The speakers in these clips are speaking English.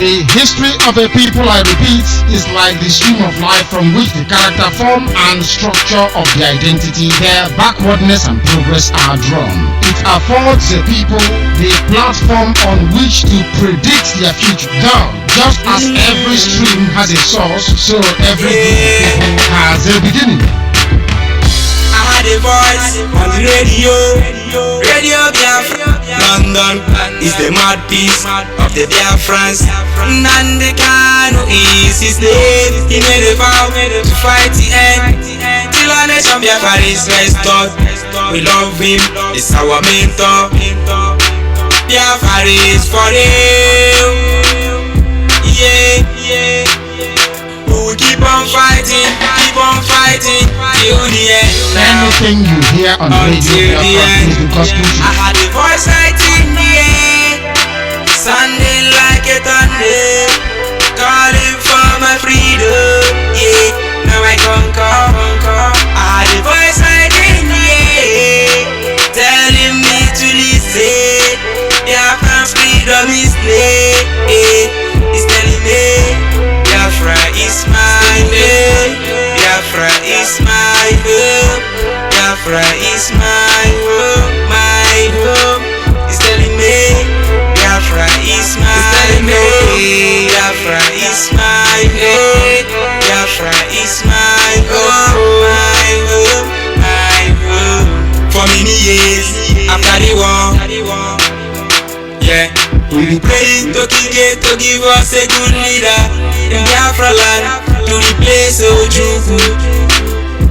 The history of a people, I repeat, is like the stream of life from which the character form and structure of the identity, their backwardness and progress are drawn. It affords the people the platform on which to predict their future. Now, just as every stream has a source, so every group of people has a beginning. I had a voice on the Radio Biafra. London is the mouthpiece of the Biafrans. Nandekano is his name. He made a vow to fight the end till our nation Biafra is restored. We love him, he's our mentor. Biafra is for real. Yeah. We will keep on fighting till the end. Anything you hear on Radio Biafra is the gospel truth. I had a voice right in the air, sounding like a thunder, calling for my freedom. Yeah, now I conquer. I had a voice right in the air, telling me to listen. Biafra's freedom is near. It's telling me Biafra is my name. Biafra is my home. Biafra is my home. It's telling me Biafra is my home. Biafra is my home. Biafra is my home. My home. For many years after the war, yeah, we be praying to King Gate to give us a good leader in Biafra land to replace Ojukwu.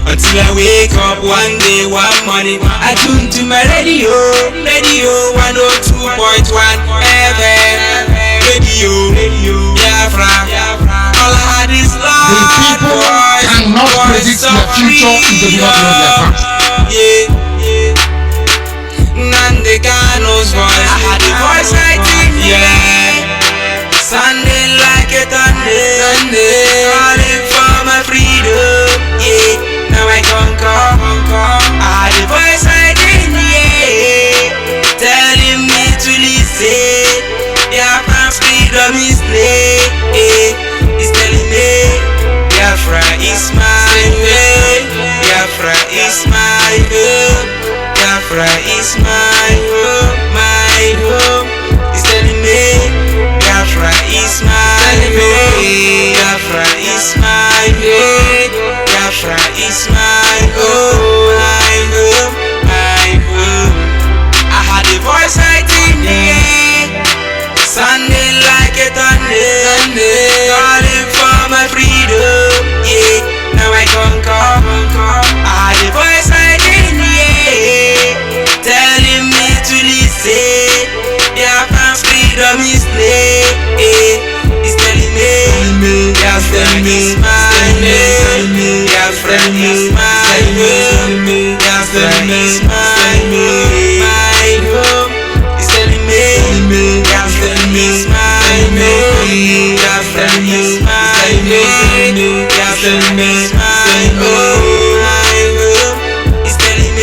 Until I wake up one day, one morning, I tune to my radio 102.1 FM. Radio Biafra. All I had is love. The people cannot predict their future if they do not know their past. Yeah. Nandekano's voice. I had a voice right in the air, sounding like a thunder, calling for my freedom. Yeah. Now I conquer. I had a voice right in the air, telling me to listen. Biafra's freedom is near. It's telling me Biafra is my way. Biafra is my home. Biafra is my home. It's telling me Biafra is my way. Biafra is my way. Biafra is my home. My home. I had a voice right in the air, sounding like a thunder, calling for my freedom. Yeah, now I conquer. I had a voice right in the air, telling me to listen. Biafra's freedom is near. It's telling me Biafra is my name. Biafra is my home. Biafra is my home. It's telling me Biafra is my name. Biafra is my name. Biafra is my home. It's telling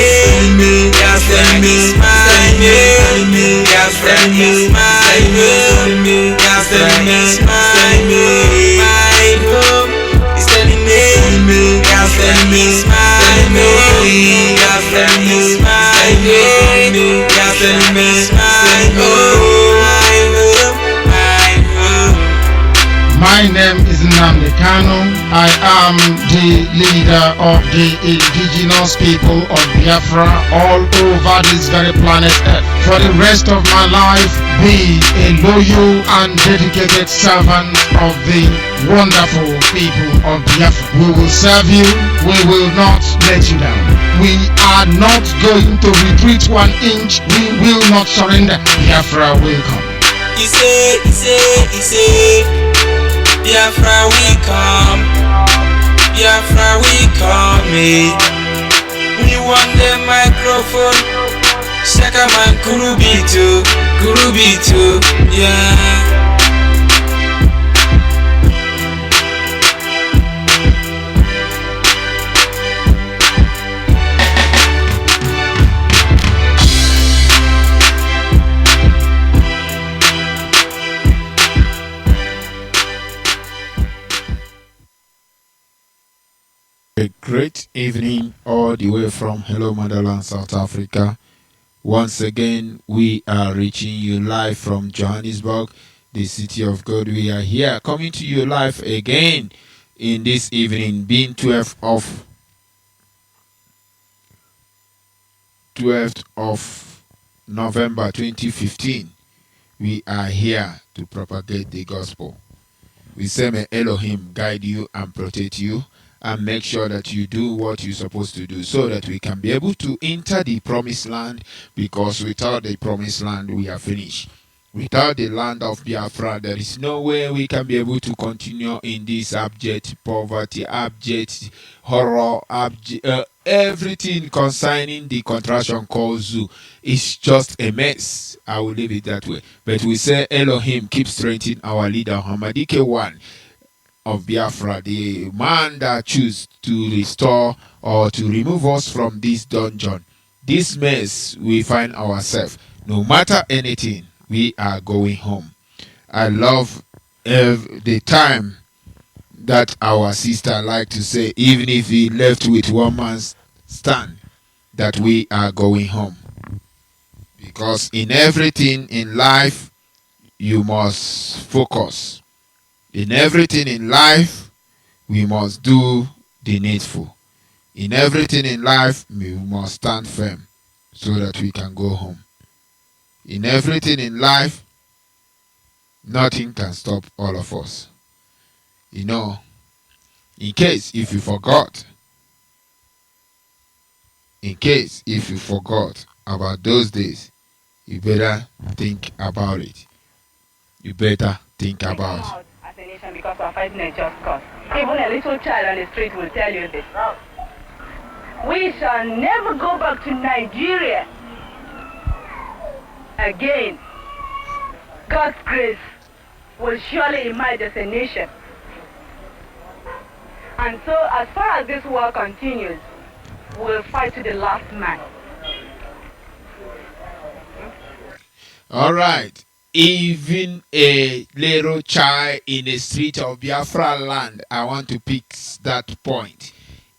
me Biafra is my name. Biafra is my home. Biafra is my home. It's telling me Biafra is my name. Biafra is my name. Biafra is my home. My name is Nnamdi Kanu. I am the leader of the indigenous people of Biafra all over this very planet Earth. For the rest of my life, be a loyal and dedicated servant of the wonderful people of Biafra. We will serve you. We will not let you down. We are not going to retreat 1 inch. We will not surrender. Biafra will come. He say, Biafra we come, Biafra we come. We want the microphone, Shakaman Kurubitu, yeah. A great evening all the way from Hello Motherland, South Africa. Once again, we are reaching you live from Johannesburg, the city of God. We are here coming to you live again in this evening, being 12th of November 2015. We are here to propagate the gospel. We say, may Elohim guide you and protect you and make sure that you do what you're supposed to do so that we can be able to enter the promised land, because without the promised land, we are finished. Without the land of Biafra, there is no way we can be able to continue in this abject poverty, abject horror, everything concerning the contraction called zoo is just a mess. I will leave it that way. But we say, Elohim, keep strengthening our leader, Hamadike One of Biafra, the man that choose to restore or to remove us from this dungeon, this mess we find ourselves. No matter anything, we are going home. I love the time that our sister like to say, even if we left with one man's stand, that we are going home. Because in everything in life, you must focus. In everything in life, we must do the needful. In everything in life, we must stand firm so that we can go home. In everything in life, nothing can stop all of us. You know, in case if you forgot about those days, you better think about it. You better think about it. As a nation, because we're fighting a just cause. Even a little child on the street will tell you this. We shall never go back to Nigeria again. God's grace will surely emerge as a nation. And so, as far as this war continues, we'll fight to the last man. All right. Even a little child in the street of Biafra land, I want to pick that point.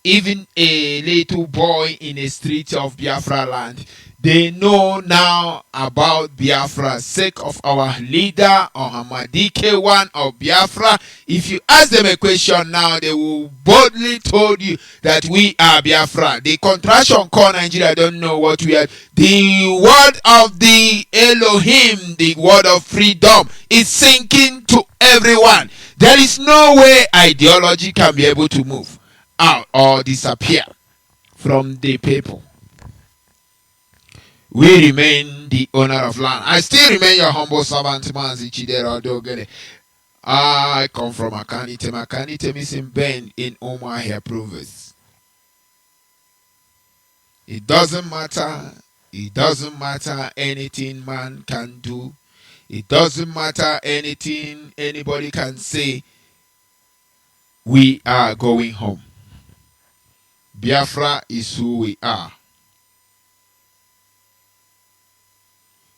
Even a little boy in the street of Biafra land, they know now about Biafra, sake of our leader Ohamadike One of Biafra. If you ask them a question now, they will boldly told you that we are Biafra. The contraction called Nigeria don't know what we are. The word of the Elohim, the word of freedom, is sinking to everyone. There is no way ideology can be able to move out or disappear from the people. We remain the owner of land. I still remain your humble servant, Manzi Chidera Dogere. I come from Akanite. Akanite missing Ben in Omahia province. It doesn't matter. It doesn't matter anything man can do. It doesn't matter anything anybody can say. We are going home. Biafra is who we are.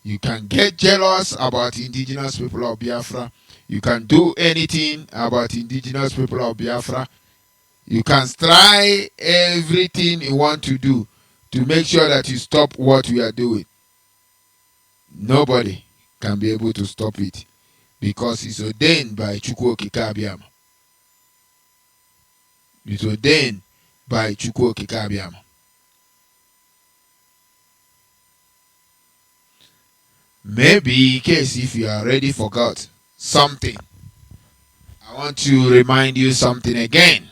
You can get jealous about indigenous people of Biafra. You can do anything about indigenous people of Biafra. You can try everything you want to do to make sure that you stop what we are doing. Nobody can be able to stop it because it's ordained by Chukwu Okike Abiyama. It's ordained by Chukwu Okike Abiyama. Maybe in case if you already forgot something, I want to remind you something again.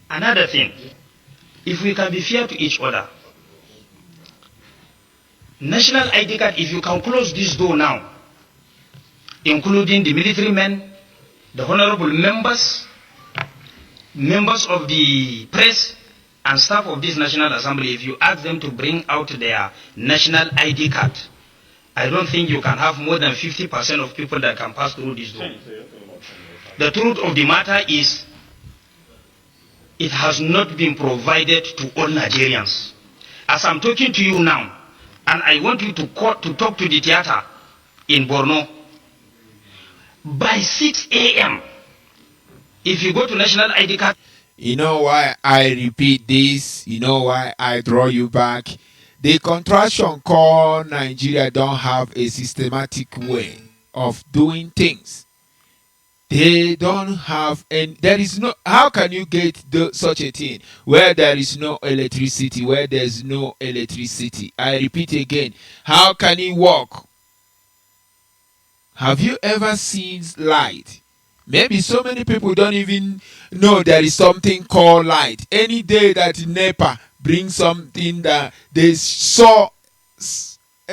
Another thing, if we can be fair to each other, national ID card, if you can close this door now, including the military men, the honorable members of the press and staff of this National Assembly, if you ask them to bring out their national ID card, I don't think you can have more than 50% of people that can pass through this door. The truth of the matter is, it has not been provided to all Nigerians. As I'm talking to you now, and I want you to talk to the theater in Borno, by 6 a.m. If you go to national ID card, you know why I repeat this? You know why I draw you back? The contraction called Nigeria don't have a systematic way of doing things. They don't have, and there is no. How can you get such a thing where there is no electricity? Where there's no electricity, I repeat again. How can it work? Have you ever seen light? Maybe so many people don't even know there is something called light. Any day that NEPA brings something that they saw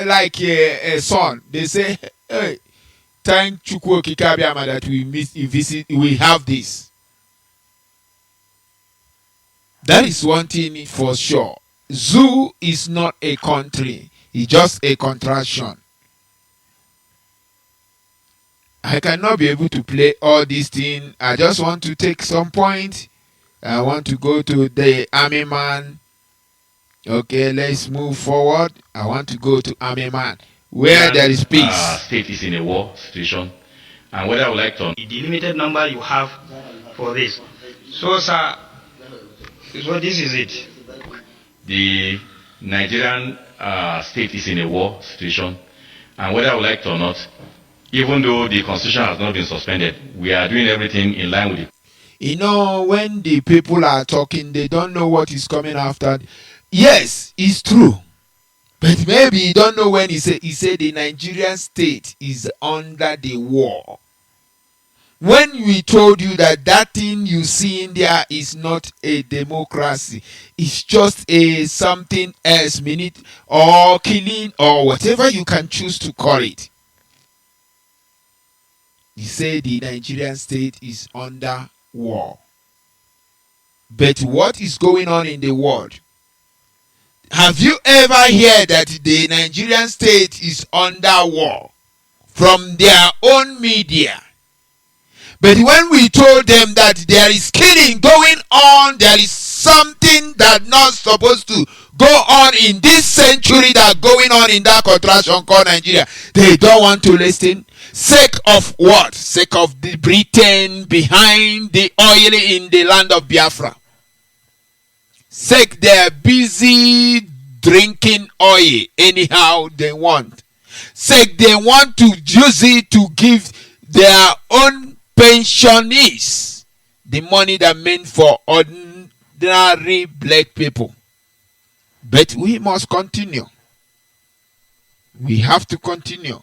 like a sun, they say, hey, thank Chukwu Okike Abiama that we have this. That is one thing for sure. Zoo is not a country. It's just a contraction. I cannot be able to play all these things. I just want to take some point. I want to go to the army man. Okay, let's move forward. I want to go to army man. Where there is peace. State is in a war situation. And whether I would like to... the limited number you have for this. So, sir, so this is it. The Nigerian state is in a war situation. And whether I would like to or not, even though the constitution has not been suspended, we are doing everything in line with it. You know, when the people are talking, they don't know what is coming after. Yes, it's true. But maybe you don't know when he said the Nigerian state is under the war. When we told you that thing you see in there is not a democracy, it's just a something else, minute or killing or whatever you can choose to call it. He said the Nigerian state is under war. But what is going on in the world? Have you ever heard that the Nigerian state is under war from their own media? But when we told them that there is killing going on, there is something that not supposed to go on in this century that going on in that contraction called Nigeria, they don't want to listen. Sake of what? Sake of the Britain behind the oil in the land of Biafra. Sake they're busy drinking oil anyhow they want. Sake they want to use it to give their own pensionees the money that meant for ordinary black people. But we must continue. We have to continue.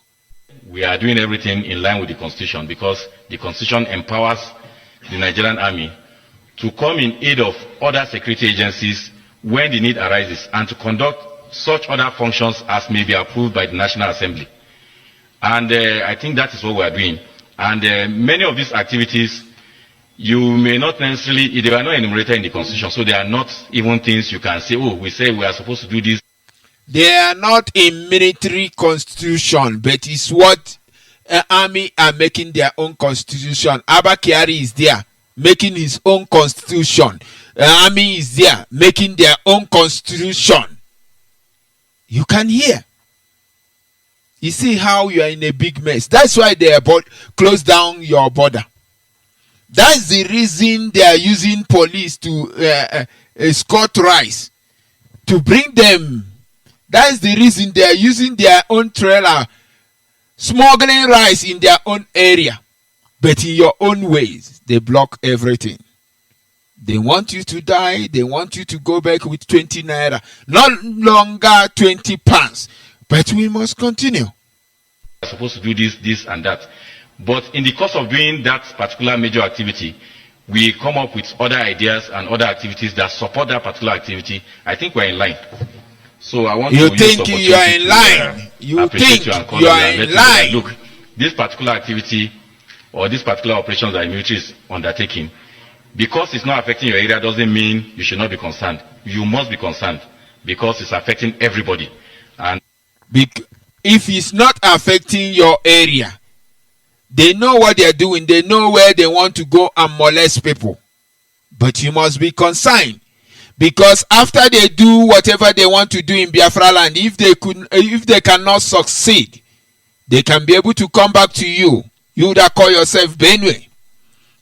We are doing everything in line with the constitution because the constitution empowers the Nigerian army to come in aid of other security agencies when the need arises and to conduct such other functions as may be approved by the National Assembly. And I think that is what we are doing. And many of these activities, you may not necessarily, they are not enumerated in the constitution, so they are not even things you can say, oh, we say we are supposed to do this. They are not in military constitution, but it's what army are making their own constitution. Abba Kyari is there making his own constitution. Army is there making their own constitution. You can hear. You see how you are in a big mess. That's why they close down your border. That's the reason they are using police to escort rice to bring them. That's the reason they are using their own trailer, smuggling rice in their own area. But in your own ways, they block everything. They want you to die. They want you to go back with 20 naira. Not longer 20 pounds. But we must continue. We are supposed to do this and that. But in the course of doing that particular major activity, we come up with other ideas and other activities that support that particular activity. I think we're in line. So I want you to think you are in line. You think you are in line. Look, this particular activity or this particular operations that the military is undertaking, because it's not affecting your area doesn't mean you should not be concerned. You must be concerned because it's affecting everybody. And if it's not affecting your area, they know what they're doing. They know where they want to go and molest people. But you must be concerned. Because after they do whatever they want to do in Biafra land, if they cannot succeed, they can be able to come back to you You that call yourself Benue.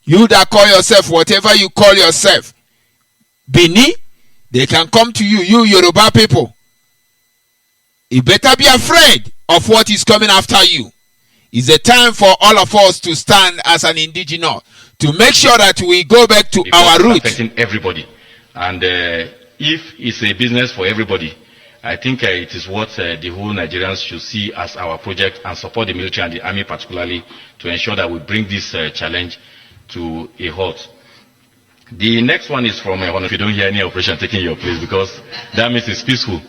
You that call yourself whatever you call yourself. Bini, they can come to you, you Yoruba people. You better be afraid of what is coming after you. It's a time for all of us to stand as an indigenous to make sure that we go back to our roots. It's affecting everybody. And if it's a business for everybody, I think it is what the whole Nigerians should see as our project and support the military and the army particularly to ensure that we bring this challenge to a halt. The next one is from if you don't hear any operation taking your place, because that means it's peaceful.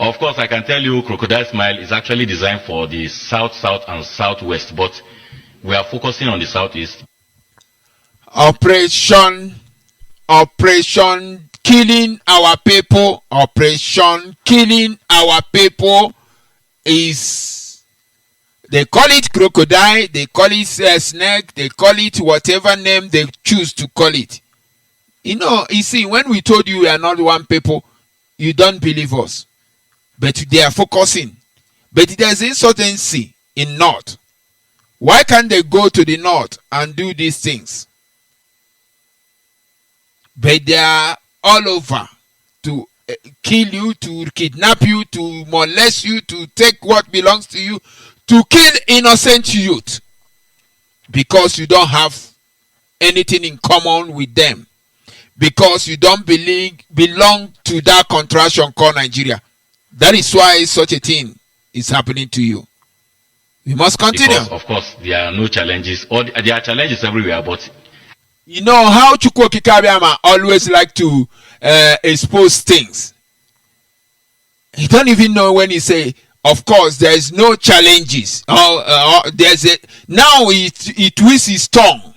Of course, I can tell you Crocodile Smile is actually designed for the south, south, and southwest, but we are focusing on the southeast. Operation killing our people. Operation killing our people is, they call it crocodile, they call it snake, they call it whatever name they choose to call it. You know, you see, when we told you we are not one people, you don't believe us. But they are focusing. But there's insurgency in north. Why can't they go to the north and do these things? But they are all over to kill you, to kidnap you, to molest you, to take what belongs to you, to kill innocent youth. Because you don't have anything in common with them. Because you don't belong to that contraction called Nigeria. That is why such a thing is happening to you. We must continue. Because, of course, there are no challenges. Or there are challenges everywhere, but you know how Chukwu Kikabiama always like to expose things. He don't even know when he say, of course, there is no challenges. There's a, now he twists his tongue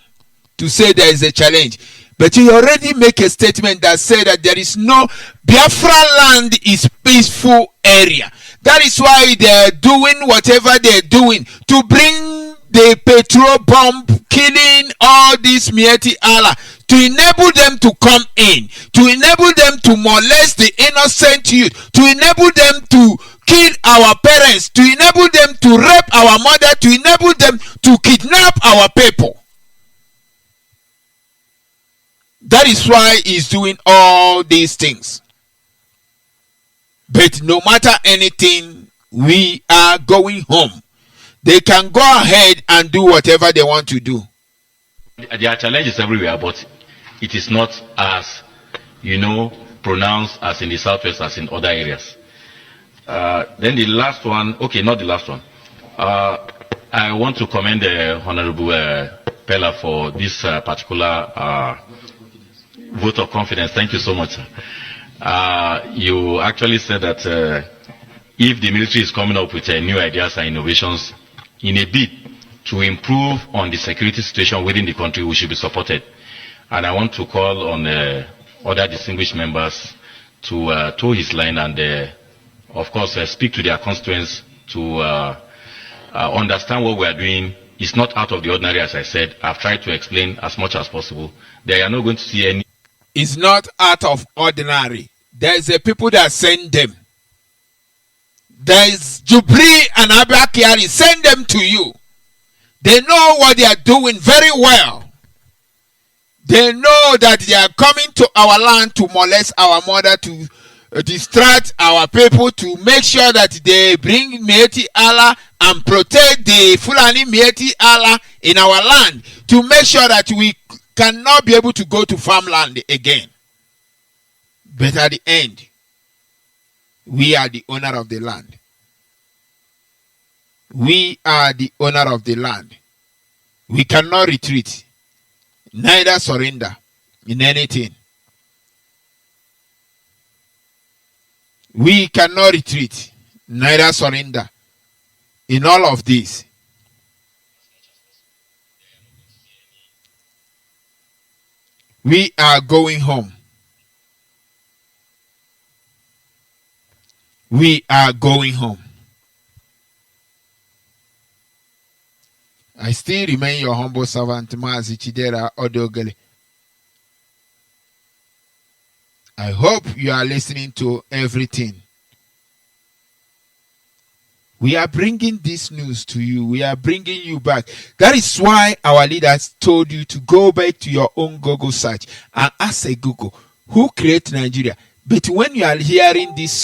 to say there is a challenge. But he already make a statement that said that there is no Biafra land is peaceful area. That is why they're doing whatever they're doing to bring the petrol bomb, killing all these Mieti Allah, to enable them to come in, to enable them to molest the innocent youth, to enable them to kill our parents, to enable them to rape our mother, to enable them to kidnap our people. That is why he's doing all these things. But no matter anything, we are going home. They can go ahead and do whatever they want to do. There are challenges everywhere, but it is not as, pronounced as in the southwest as in other areas. Then the last one, okay, not the last one. I want to commend the Honorable Pella for this particular vote of confidence. Thank you so much. You actually said that if the military is coming up with new ideas and innovations in a bid to improve on the security situation within the country, we should be supported. And I want to call on other distinguished members to toe his line and, of course, speak to their constituents to understand what we are doing. It's not out of the ordinary, as I said. I've tried to explain as much as possible. They are not going to see any. It's not out of ordinary. There's a people that send them. There's Jubri and Abakiari. Send them to you. They know what they are doing very well. They know that they are coming to our land to molest our mother, to distract our people, to make sure that they bring Mieti Allah and protect the Fulani Mieti Allah in our land, to make sure that we cannot be able to go to farmland again. But at the end, we are the owner of the land. We are the owner of the land. We cannot retreat, neither surrender in anything. We cannot retreat, neither surrender in all of this. We are going home. We are going home. I still remain your humble servant, Mazi Chidera Odogele. I hope you are listening to everything. We are bringing this news to you. We are bringing you back. That is why our leaders told you to go back to your own Google search and ask a Google, who created Nigeria? But when you are hearing these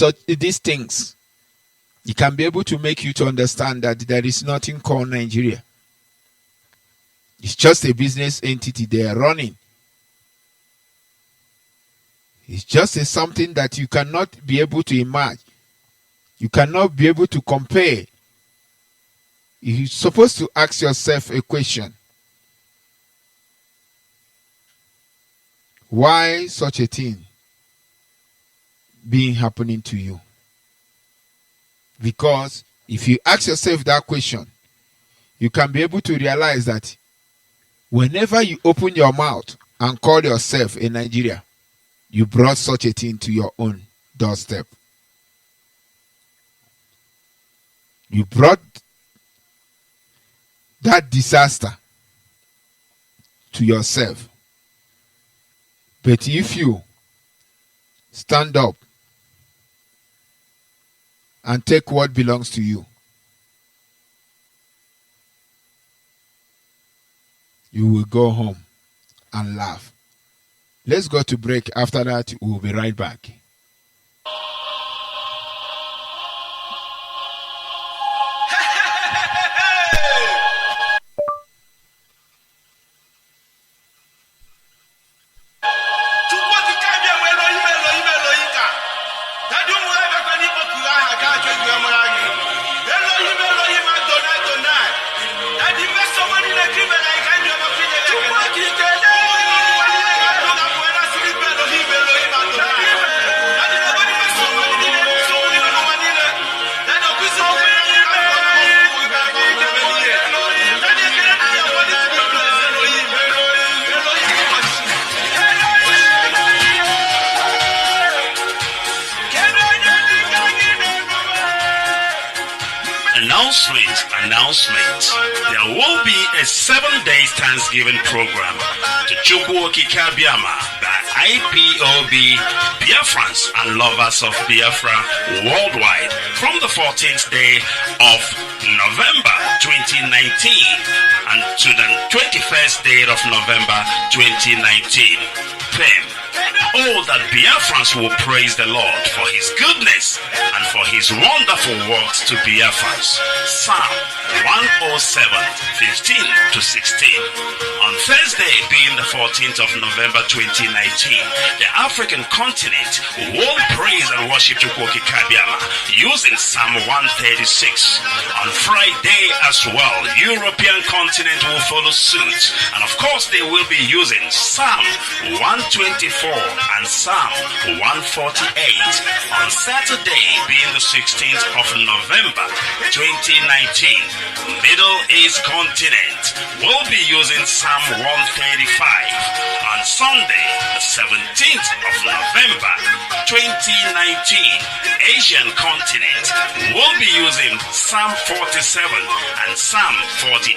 things, it can be able to make you to understand that there is nothing called Nigeria. It's just a business entity they are running. It's just something that you cannot be able to imagine. You cannot be able to compare. You're supposed to ask yourself a question. Why such a thing being happening to you? Because if you ask yourself that question, you can be able to realize that whenever you open your mouth and call yourself a Nigeria, you brought such a thing to your own doorstep. You brought that disaster to yourself. But if you stand up and take what belongs to you, you will go home and laugh. Let's go to break. After that, we'll be right back. Announcement. There will be a 7-day Thanksgiving program to Chukwuoki Kabiama by IPOB Biafrans and lovers of Biafra worldwide from the 14th day of November 2019 and to the 21st day of November 2019. Theme: oh, that Biafrans will praise the Lord for his goodness and for his wonderful works to Biafrans. Psalm 107, 15 to 16. On Thursday, being the 14th of November 2019, the African continent will praise and worship Chukwuoki Kabiama using Psalm 136. On Friday as well, European continent will follow suit. And of course, they will be using Psalm 124 and Psalm 148. On Saturday, being the 16th of November 2019, Middle East continent will be using Psalm 135. On Sunday, the 17th of November 2019, Asian continent will be using Psalm 47 and Psalm 48.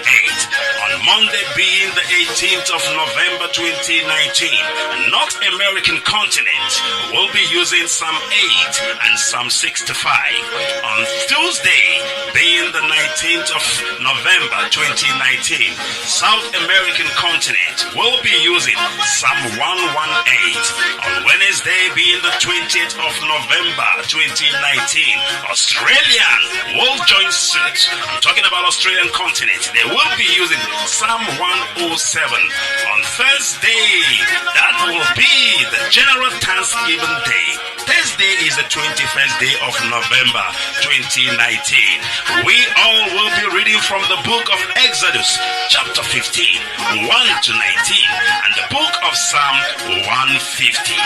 On Monday, being the 18th of November 2019, North American continent will be using Psalm 8 and Psalm 65. On Tuesday, being the 19th of November 2019, South American continent will be using Psalm 118. On Wednesday, being the 20th of November 2019, Australian will join suit. I'm talking about Australian continent. They will be using Psalm 107. On Thursday, that will be the General Thanksgiving Day. Thursday is the 21st day of November 2019. We all will be reading from the book of Exodus, chapter 15, 1 to 19, and the book of Psalm 150.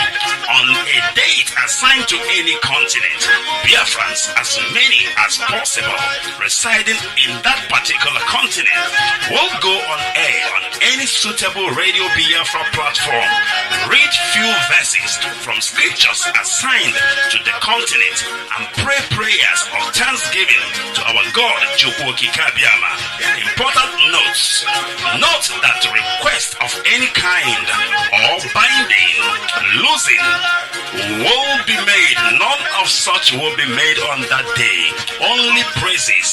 On a date assigned to any continent, Biafrans, as many as possible, residing in that particular continent, will go on air on any suitable Radio Biafra platform, read few verses from scriptures assigned to the continent, and pray prayers of thanksgiving to our God, Chukwuoki Kabiama. Important notes. Note that request of any kind or binding, losing will be made. None of such will be made on that day. Only praises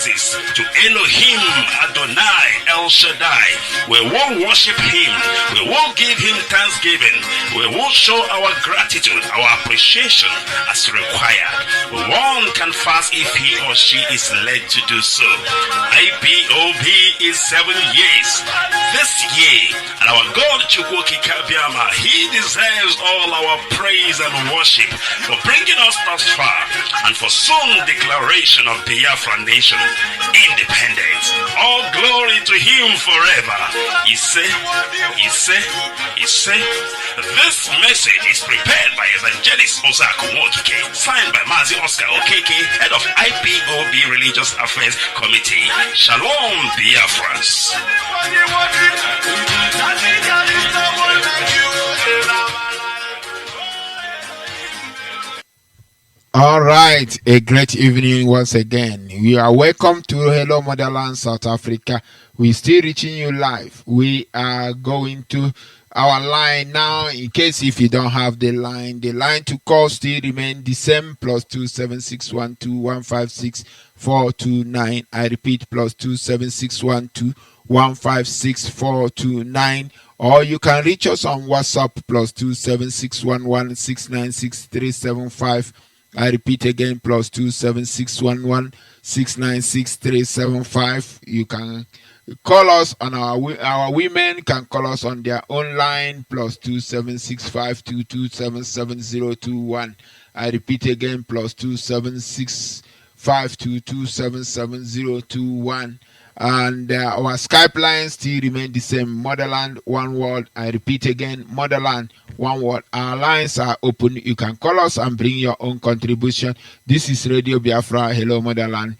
praises to Elohim Adonai El Shaddai. We will worship him. We will give him thanksgiving. We will show our gratitude, our appreciation as required. One can fast if he or she is led to do so. IPOB is 7 years this year, and our God Chukwoki Kabiama, he deserves all our praise and worship for bringing us thus far and for soon declaration of Biafra nation independence. All glory to him forever. He said. This message is prepared by Evangelist Ozaku Mokike, signed by Mazi Oscar Okeke, head of IPOB Religious Affairs Committee. Shalom, Biafrans. All right, a great evening once again. We are welcome to Hello Motherland, South Africa. We're still reaching you live. We are going to our line now. In case if you don't have the line to call still remain the same, +27612156429. I repeat, +27612156429. Or you can reach us on WhatsApp, +27611696375. I repeat again, +27611696375. You can call us on our women can call us on their own line, +27652277021. I repeat again, +27652277021. And our Skype lines still remain the same. Motherland, one word. I repeat again, Motherland, one word. Our lines are open. You can call us and bring your own contribution. This is Radio Biafra. Hello, Motherland.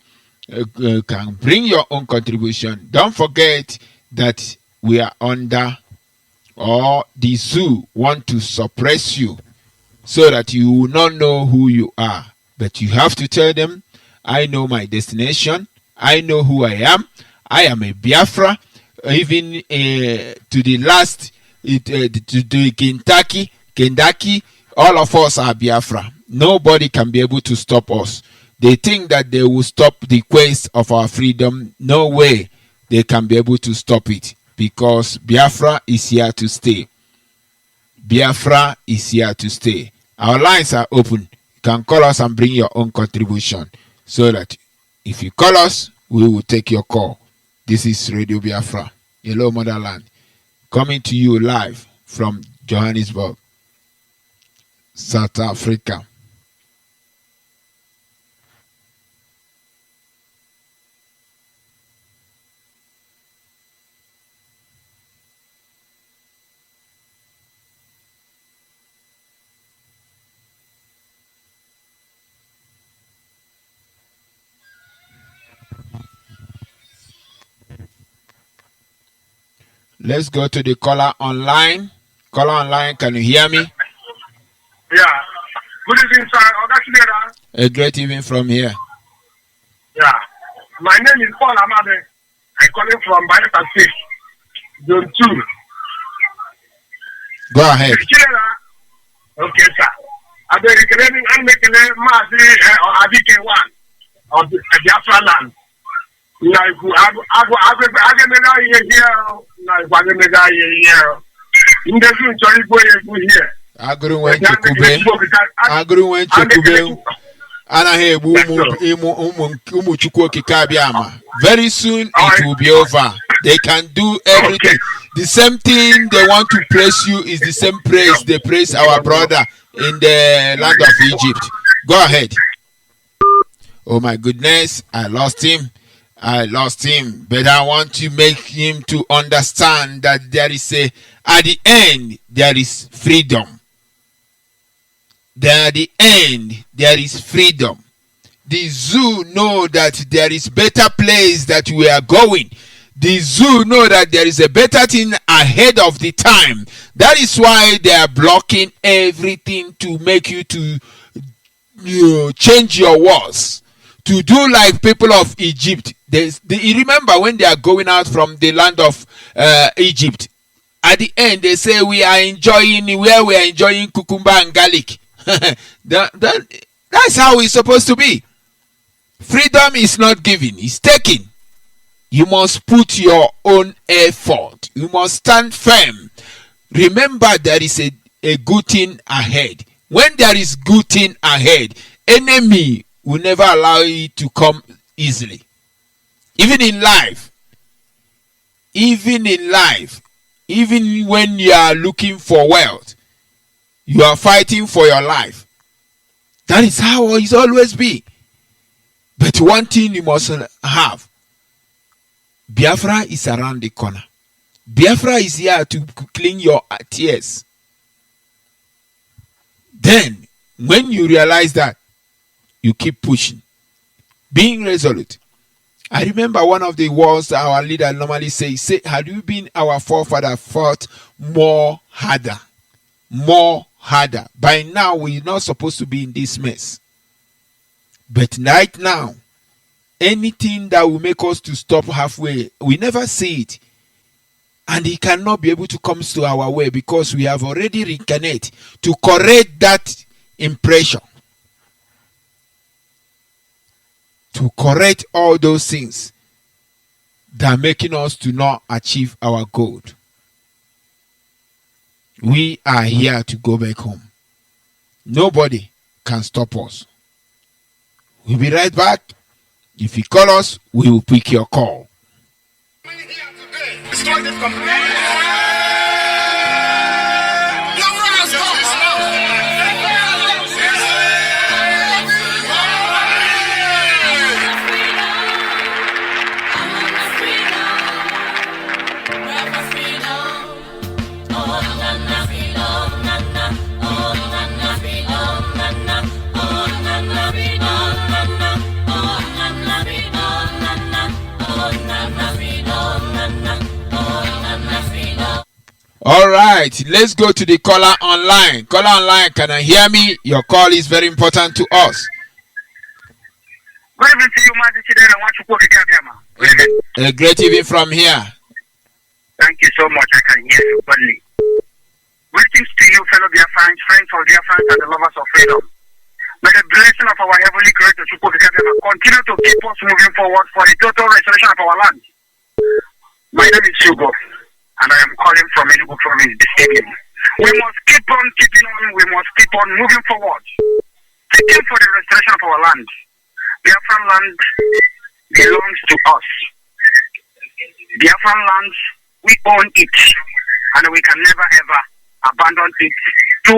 You can bring your own contribution. Don't forget that we are under, or the zoo want to suppress you so that you will not know who you are. But you have to tell them, I know my destination. I know who I am. I am a Biafra. Even to the last, to the Kentucky, all of us are Biafra. Nobody can be able to stop us. They think that they will stop the quest of our freedom. No way they can be able to stop it, because Biafra is here to stay. Biafra is here to stay. Our lines are open. You can call us and bring your own contribution, so that if you call us, we will take your call. This is Radio Biafra, Hello Motherland, coming to you live from Johannesburg, South Africa. Let's go to the caller online. Caller online, can you hear me? Yeah. Good evening, sir. A great evening from here. Yeah. My name is Paul Amade. I'm calling from Biafra State, Zone 2. Go ahead. Okay, sir. I've been reclaiming and making a massive ABK1 of the Biafra land. Very soon it will be over. They can do everything. The same thing they want to praise you is the same praise they praise our brother in the land of Egypt. Go ahead. Oh my goodness, I lost him. But I want to make him to understand that there is at the end, there is freedom. At the end, there is freedom. The zoo know that there is better place that we are going. The zoo know that there is a better thing ahead of the time. That is why they are blocking everything to make you to change your words. To do like people of Egypt. You remember when they are going out from the land of Egypt, at the end they say we are enjoying cucumber and garlic. That's how it's supposed to be. Freedom is not given, it's taken. You must put your own effort. You must stand firm. Remember, there is a good thing ahead. When there is good thing ahead, enemy will never allow it to come easily. Even in life, even when you are looking for wealth, you are fighting for your life. That is how it's always be. But one thing you must have: Biafra is around the corner. Biafra is here to clean your tears. Then, when you realize that, you keep pushing, being resolute. I remember one of the words our leader normally says, had you been our forefather fought more harder, by now we're not supposed to be in this mess. But right now, anything that will make us to stop halfway, we never see it. And it cannot be able to come to our way because we have already reincarnated to correct that impression. To correct all those things that are making us to not achieve our goal. We are here to go back home. Nobody can stop us. We'll be right back. If you call us, we will pick your call. All right, let's go to the caller online. Caller online, can I hear me? Your call is very important to us. Good evening to you, Mazi Chidera. I want to quote Kabiama. A great evening from here. Thank you so much. I can hear you badly. Greetings to you, fellow Biafrans, friends of Biafrans, and the lovers of freedom. May the blessing of our heavenly creator continue to keep us moving forward for the total restoration of our land. My name is Hugo, and I am calling from Enugu province this evening. We must keep on keeping on. We must keep on moving forward, seeking for the restoration of our land. Biafran land belongs to us. Biafran land, we own it, and we can never ever abandon it to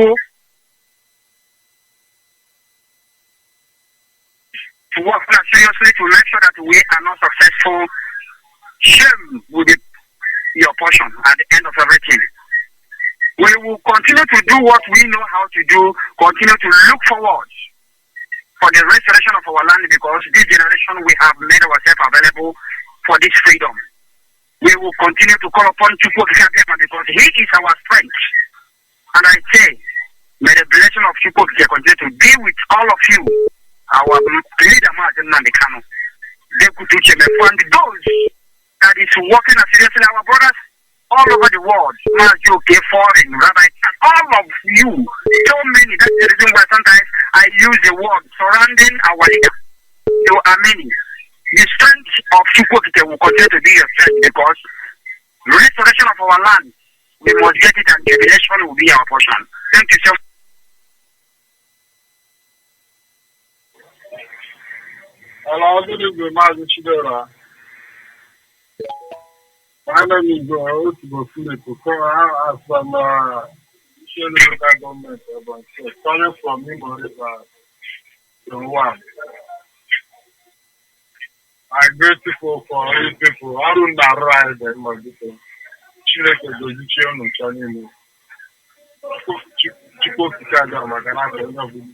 work seriously to make sure that we are not successful. Shame will be your portion at the end of everything. We will continue to do what we know how to do, continue to look forward for the restoration of our land, because this generation we have made ourselves available for this freedom. We will continue to call upon Chukwu Kikabiyama because he is our strength. And I say, may the blessing of Chukwu continue to be with all of you, our leader, Martin Nandekano, and those that is working as seriously, our brothers all over the world, Majuke, foreign, Rabbi, and all of you, so many. That's the reason why sometimes I use the word surrounding our leader. You are many. The strength of Chukwokite will continue to be your strength, because restoration of our land, we must get it, and jubilation will be our portion. Thank you so much. Hello, good evening, Mazi Chidera. My name is Otibo Philip from Shell Local Government, calling from Imo River, Zone 1. I'm grateful for all people. I don't know right there, my people. Chineke dozichie unu ncha niile. Chukwu Kikabiyama maka na onye ọbụla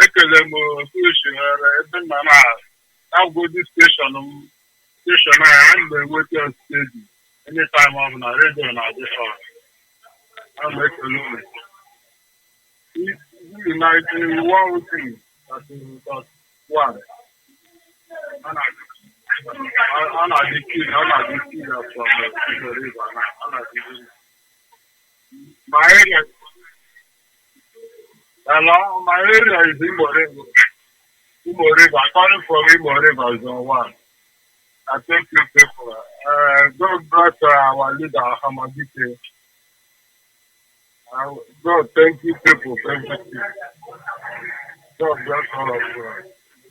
ekele m usoro ebe nna na-agwụdị steshọn anyị na-enweta steedi anytime ọ bụ na redio na-adị a na-ekele unu. United one thing that one. I'm not the kid from the river now. My area, hello, my area is in Morengo. Imo River, calling from Imo River Zone 1. I thank you people. God bless our leader, Hamadike. God, thank you people. Thank you. God bless all of you.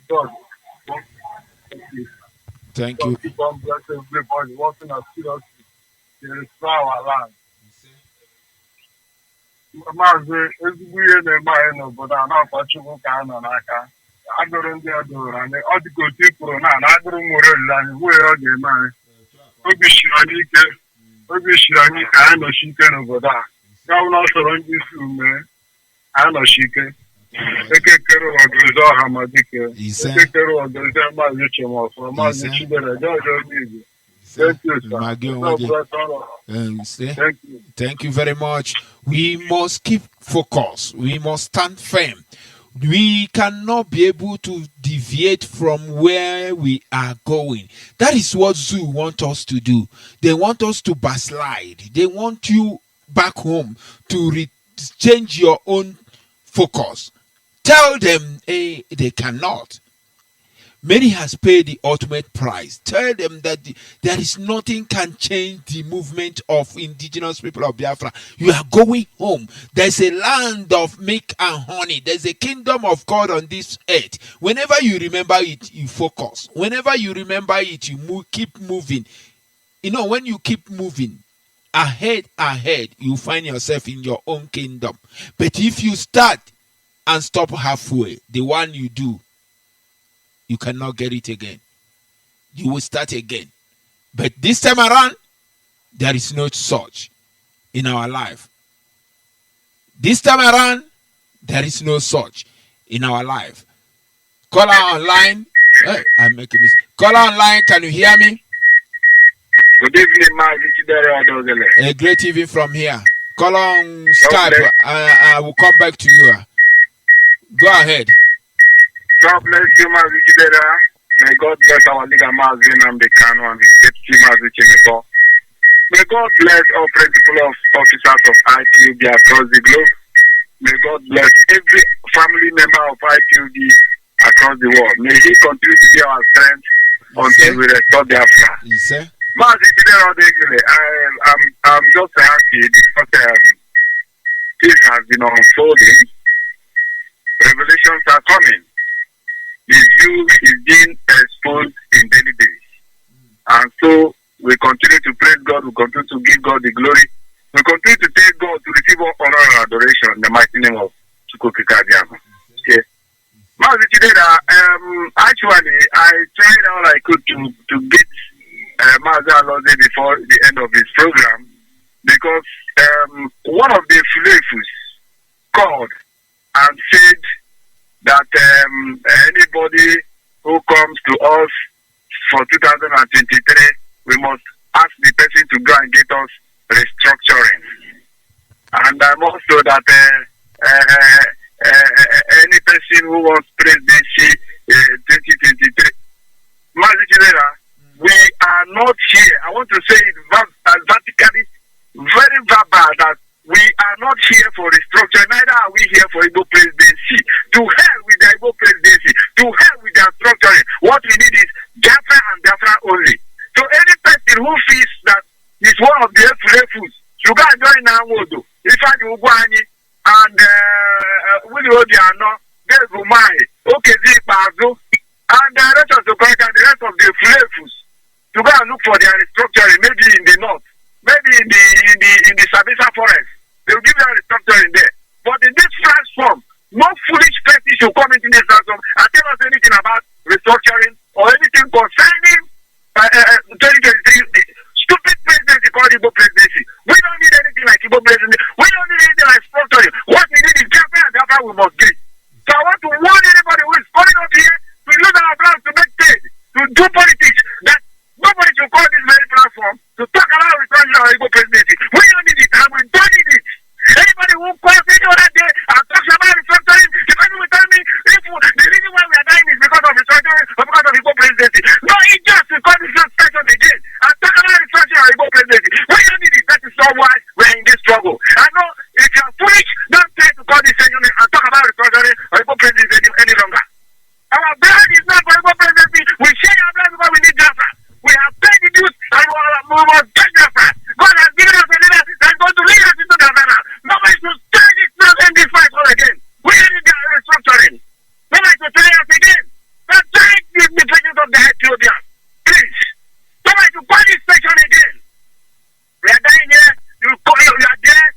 God, thank you. Thank God you. keep on blessing everybody working as seriously to restore our land. Maazị ezigbo ihe na-eme anyị n'obodo a na-akpọchukwu ka a nọ n'aka agụrụ ndị ọdụrụ anyị ọ dịka otu ikpuru na agụrụ nwere olileanya nwee ọ ga-eme anyị obi shiri anyị ike ka anyị nọchi ike n'obodo a gọvanọ soro ndị isi ume anyị nọchi ike ekekere ụwa gozie ọha ma dike ekekere ụwa gozie maazị chemọfọ maazị chidere jọjọ ndị igbo. Thank you, sir. Thank you very much. We must keep focus. We must stand firm. We cannot be able to deviate from where we are going. That is what Zoo want us to do. They want us to backslide. They want you back home to change your own focus. Tell them they cannot. Many has paid the ultimate price. Tell them that there is nothing can change the movement of indigenous people of Biafra. You are going home. There's a land of milk and honey. There's a kingdom of God on this earth. Whenever you remember it, you focus. Whenever you remember it, you keep moving. You know, when you keep moving ahead, you find yourself in your own kingdom. But if you start and stop halfway, the one you do, you cannot get it again. You will start again. But this time around, there is no such in our life. This time around, there is no such in our life. Caller online. I make a mistake. Caller online, can you hear me? Good evening, Maazị. A great evening from here. Call on Skype. I will come back to you. Go ahead. God bless you, Maazị Chidera. May God bless our leader, Maazị Nnamdi Kanu, and his deputy, Maazị Chineko. May God bless all principal officers of IPOB across the globe. May God bless every family member of IPOB across the world. May He continue to be our strength until we restore Biafra. Maazị Chidera, I'm just happy because this has been unfolding. Revelations are coming. The Jew is being exposed in daily days. And so we continue to praise God, we continue to give God the glory, we continue to take God to receive all honor and adoration in the mighty name of Chukwuka Biafra. Yes. Maazị Chidera, actually I tried all I could to get Maazị Alonze before the end of his program because one of the Fulefus called and said that anybody who comes to us for 2023, we must ask the person to go and get us restructuring. And also that any person who wants presidency 2023, Maazị Chidera, we are not here. I want to say it vertically, very verbal, that we are not here for restructuring, neither are we here for Igbo presidency. To hell with the Igbo presidency, to hell with their structuring. What we need is Biafra and Biafra only. So any person who feels that he's one of the refuse, you can join Nawodo, Ifeanyi Ugwuanyi, and Willie Odiano, Dave Umahi, Okezi Ikpeazu, and the rest of the country and the rest of the refuse, to go and look for their restructuring, maybe in the north, maybe in the Sabisa forest. They will give them a restructuring there. But in this platform, no foolish person should come into this platform and tell us anything about restructuring or anything concerning 2023 stupid presidency called Igbo presidency. We don't need anything like Igbo presidency. We don't need anything like structuring. What we need is Biafra and Biafra we must get. So I want to warn anybody who is coming up here to use our blood to make trade, to do politics, that nobody should call this very platform to talk about restructuring or Igbo presidency. We don't need it and we don't need it. Anybody who calls any other day and talks about restructuring, the person will tell me if the reason why we are dying is because of restructuring or because of Igbo presidency. No, it just will call this session again and talk about restructuring or Igbo presidency. We don't need it. That is not why we are in this struggle. I know if you are foolish, don't try to call this session and talk about restructuring or Igbo presidency any longer. Our blood is not for Igbo presidency. We share our blood because we need Biafra. We have paid the dues and we must get Biafra. God has given us a leader that's going to lead us into Biafra. Nobody should stand this now and this fight all again. We need the restructuring. Nobody should try us again. That's right, the president of the Ethiopia. Please. Nobody should call this station again. We are dying here. You are there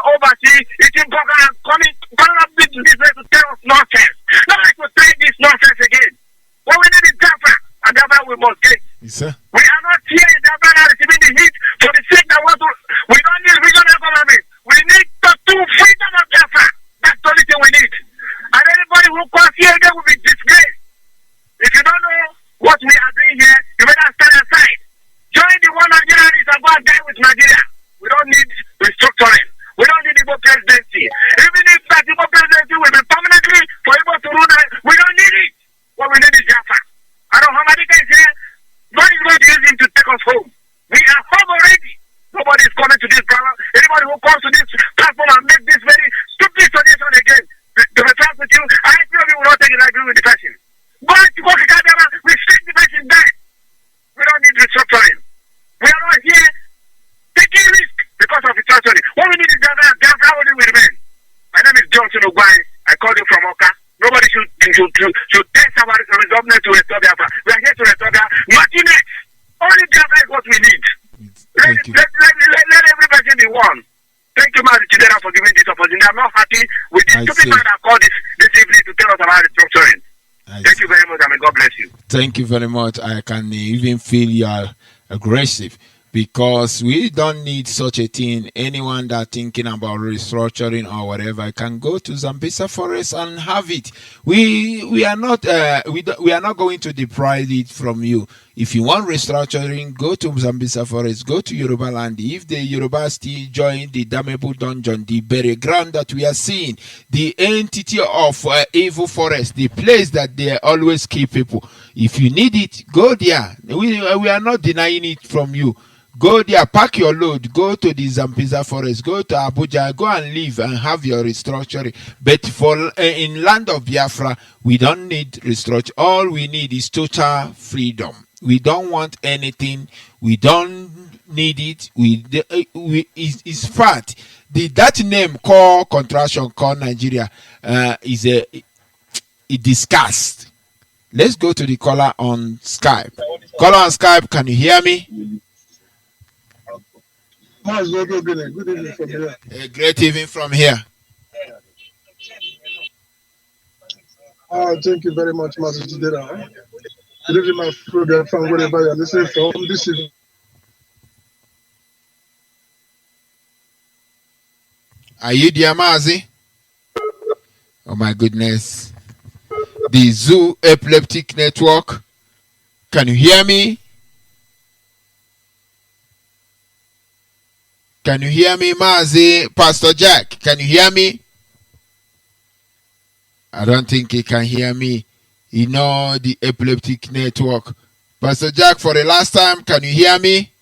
overseas, eating burger and calling up this business to tell us nonsense. Nobody should say this nonsense again. What we need is Biafra, and Biafra we must get. Yes, sir. We are not here in Biafra now receiving the heat for the sake that we don't need regional government. We need to do freedom of Biafra. That's the only thing we need. And anybody who comes here again will be disgraced. If you don't know what we are doing here, you better stand aside. Join the one Nigerians and go and die with Nigeria. We don't need restructuring. We don't need Igbo presidency. Even if that Igbo presidency will be permanently for Igbo to rule, we don't need it. What we need is Biafra. I don't know how many guys here. God is going to use him to take us home. We are home already. Nobody is coming to this power. Anybody who comes to this platform and make this very stupid suggestion again, to be frank with you, I feel we will not take it like with the person. But to go to Ghana, we shake the person back. We don't need restructuring. We are not here taking risk because of restructuring. What we need is Biafra only will remain. My name is Johnson Ogwai. I called you from Oka. Nobody should test our resolveness to restore Biafra. We are here to restore Biafra. Nothing else. Only Biafra is what we need. Let every person be one. Thank you, Mr. Chidera, for giving this opportunity. I'm not happy with this stupid man that called this evening to tell us about restructuring. Thank you very much, and may God bless you. Thank you very much. I can even feel you are aggressive, because we don't need such a thing. Anyone that thinking about restructuring or whatever can go to Zambesa Forest and have it. We are not going to deprive it from you. If you want restructuring, go to Zambesa Forest, go to Yoruba land. If the Yoruba still join the damnable dungeon, the burial ground that we are seeing, the entity of evil forest, the place that they always keep people. If you need it, go there. We are not denying it from you. Go there, pack your load, go to the Zambesa Forest, go to Abuja, go and live and have your restructuring. But for in land of Biafra, we don't need restructuring. All we need is total freedom. We don't want anything. We don't need it. It's fat. That name called contraction called Nigeria is a disgust. Let's go to the caller on Skype. Caller on Skype, can you hear me? Good evening from here. A great evening from here. Thank you very much, Master Jidera. Good evening, my program from wherever you're listening from this evening. Are you there, Mazi? Oh my goodness. The Zoo Epileptic Network. Can you hear me? Can you hear me, Mazi? Pastor Jack, can you hear me? I don't think he can hear me. You know the Epileptic Network. Pastor Jack, for the last time, can you hear me?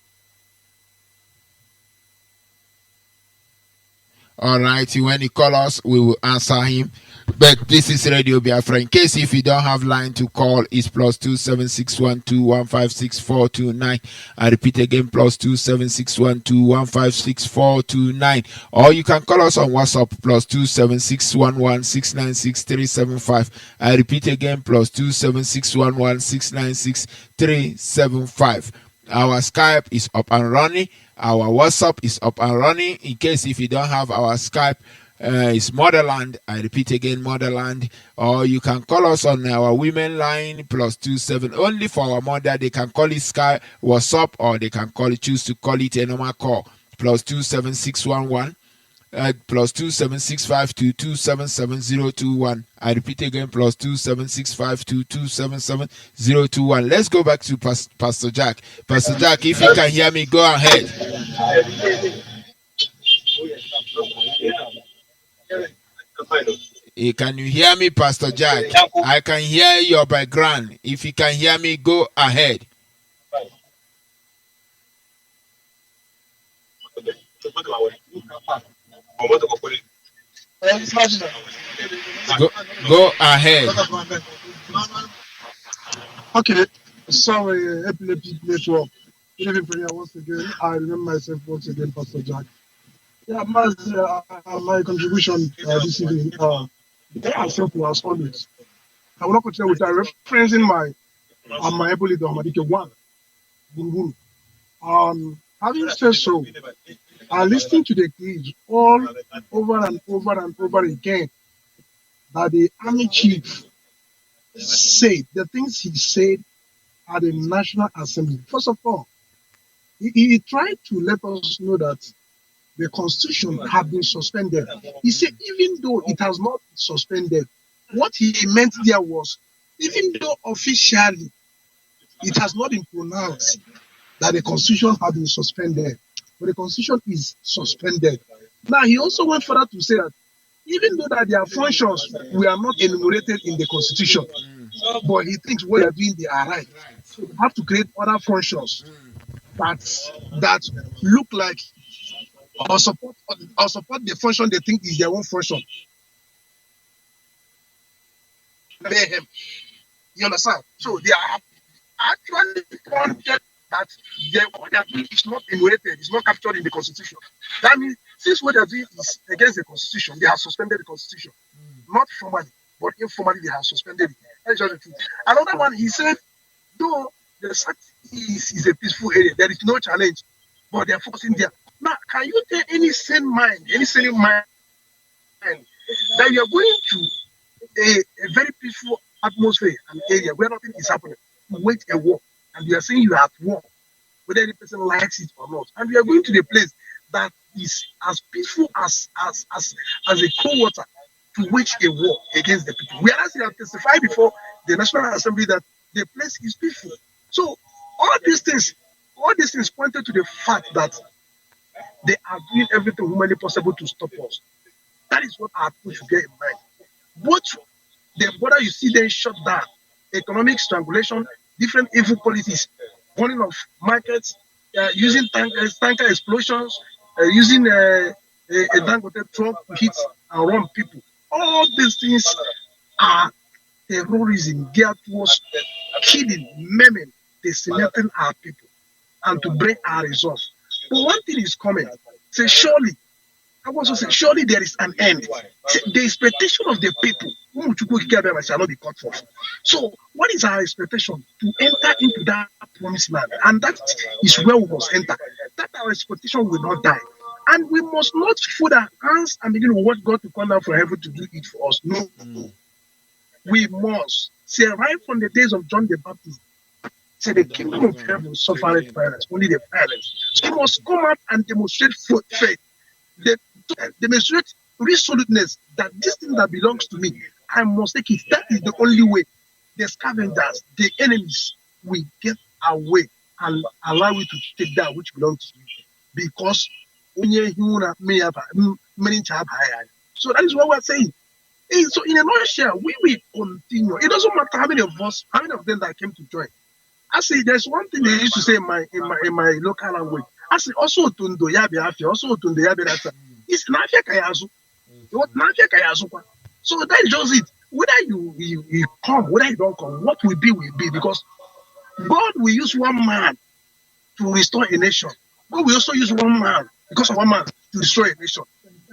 All right, when he calls us, we will answer him. But this is Radio Biafra. In case if you don't have line to call, it's +27612156429. I repeat again, +27612156429. Or you can call us on WhatsApp, +27611696375. I repeat again, +27611696375. Our Skype is up and running. Our WhatsApp is up and running. In case if you don't have our Skype, it's Motherland. I repeat again, Motherland. Or you can call us on our women line, +27. Only for our mother, they can call it Skype, WhatsApp, or they can choose to call it a normal call. +27611. +27652277021. I repeat again, +27652277021. Let's go back to Pastor Jack. Pastor Jack, if you can hear me, go ahead. Can you hear me, Pastor Jack? I can hear your background. If you can hear me, go ahead. Go ahead. Okay, sorry, epileptic network. Good evening, prayer once again. I remember myself once again, Pastor Jack. Yeah, my contribution this evening. They are simple as always. I will not continue with that. Referencing my able leader, Madike one. Buru. Having said so, I listened to the cage all over and over and over again that the army chief said, the things he said at the National Assembly. First of all, he tried to let us know that the constitution had been suspended. He said, even though it has not been suspended, what he meant there was, even though officially it has not been pronounced that the constitution had been suspended, but the constitution is suspended. Now, he also went further to say that even though that their functions were not enumerated in the constitution, but he thinks what they're doing, they are right. So they have to create other functions that look like or support the function they think is their own function. Mayhem. You understand? So they are actually wanted that what they are doing is not enumerated, it's not captured in the constitution. That means since what they are doing is against the constitution, they have suspended the constitution. Not formally, but informally they have suspended it. That's just the truth. Another one, he said, though the site is a peaceful area, there is no challenge, but they are focusing there. Now, can you tell any sane mind that you are going to a very peaceful atmosphere and area where nothing is happening, you wage a war, and you are saying you are at war, whether any person likes it or not, and you are going to the place that is as peaceful as a cold water to wage a war against the people. Whereas you have testified before the National Assembly that the place is peaceful. So all these things pointed to the fact that they are doing everything humanly possible to stop us. That is what I put to get in mind. Both the border you see them shut down, economic strangulation, different evil policies, burning of markets, using tanker explosions, using a Dangote truck to hit and run people. All these things are terrorism geared towards killing, maiming, decimating our people, and to break our resolve. But one thing is coming. Say, surely, I also say, surely there is an end. Say, the expectation of the people shall not be cut off. So, what is our expectation? To enter into that promised land. And that is where we must enter. That our expectation will not die. And we must not fold our hands and begin to watch God to come down from heaven to do it for us. No. We must. Say, right from the days of John the Baptist, say the kingdom of heaven suffereth violence, only the violent. So we must come out and demonstrate faith. Demonstrate resoluteness that this thing that belongs to me, I must take it. That is the only way. The scavengers, the enemies, will get away and allow you to take that which belongs to you. Because so that is what we're saying. So in a nutshell, we will continue. It doesn't matter how many of them that came to join. I say there's one thing they used to say in my local language. I say also Tundo Yabi also Tundo Yabi. It's Nafia Kayazu. What Nafia Kayazu? So that is just it. Whether you come, whether you don't come, what will be, because God will use one man to restore a nation. God will also use one man, because of one man, to destroy a nation.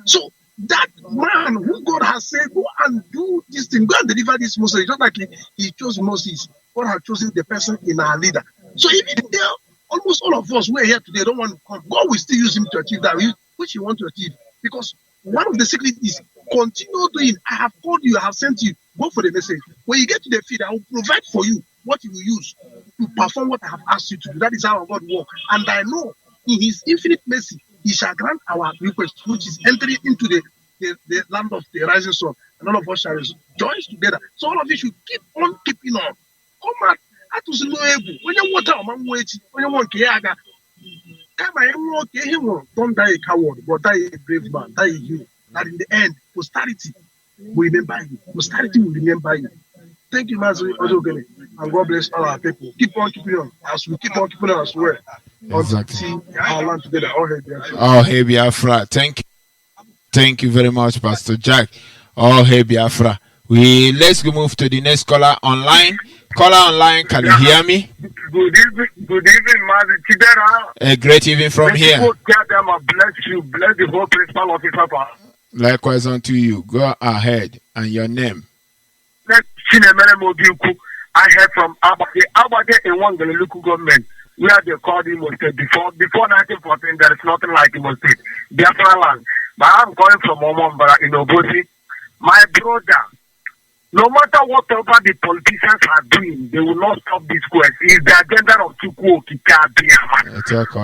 So that man who God has said, go and do this thing, go and deliver this Moses, just like he chose Moses. God has chosen the person in our leader. So even there, almost all of us who are here today don't want to come, God will still use him to achieve that which he wants to achieve. Because one of the secrets is continue doing. I have called you, I have sent you. Go for the message. When you get to the field, I will provide for you what you will use to perform what I have asked you to do. That is how God works. And I know in his infinite mercy, he shall grant our request, which is entering into the land of the rising sun. And all of us shall join together. So all of you should keep on keeping on. Come out. When you want when you want don't die a coward, but die a brave man, die a hero. That in the end, posterity will remember you. Posterity will remember you. Thank you, Master Odogene, and God bless all our people. Keep on keeping on as we keep on keeping on as well. Exactly. See our land together. All hail Biafra. All hail Biafra. Thank you very much, Pastor Jack. All hail Biafra. Let's go move to the next caller online. Caller online, can you hear me? Good evening, Mazi Chidera. A great evening from here. Bless you, bless the whole principal officer. Likewise unto you. Go ahead and your name. I heard from Abade in one local government where they called him state before 1914. There is nothing like him state. Biafra land. But I'm calling from Omombara in Obosi. My brother. No matter whatever the politicians are doing, they will not stop this quest. It's the agenda of Chukwu Okike-Abiyama.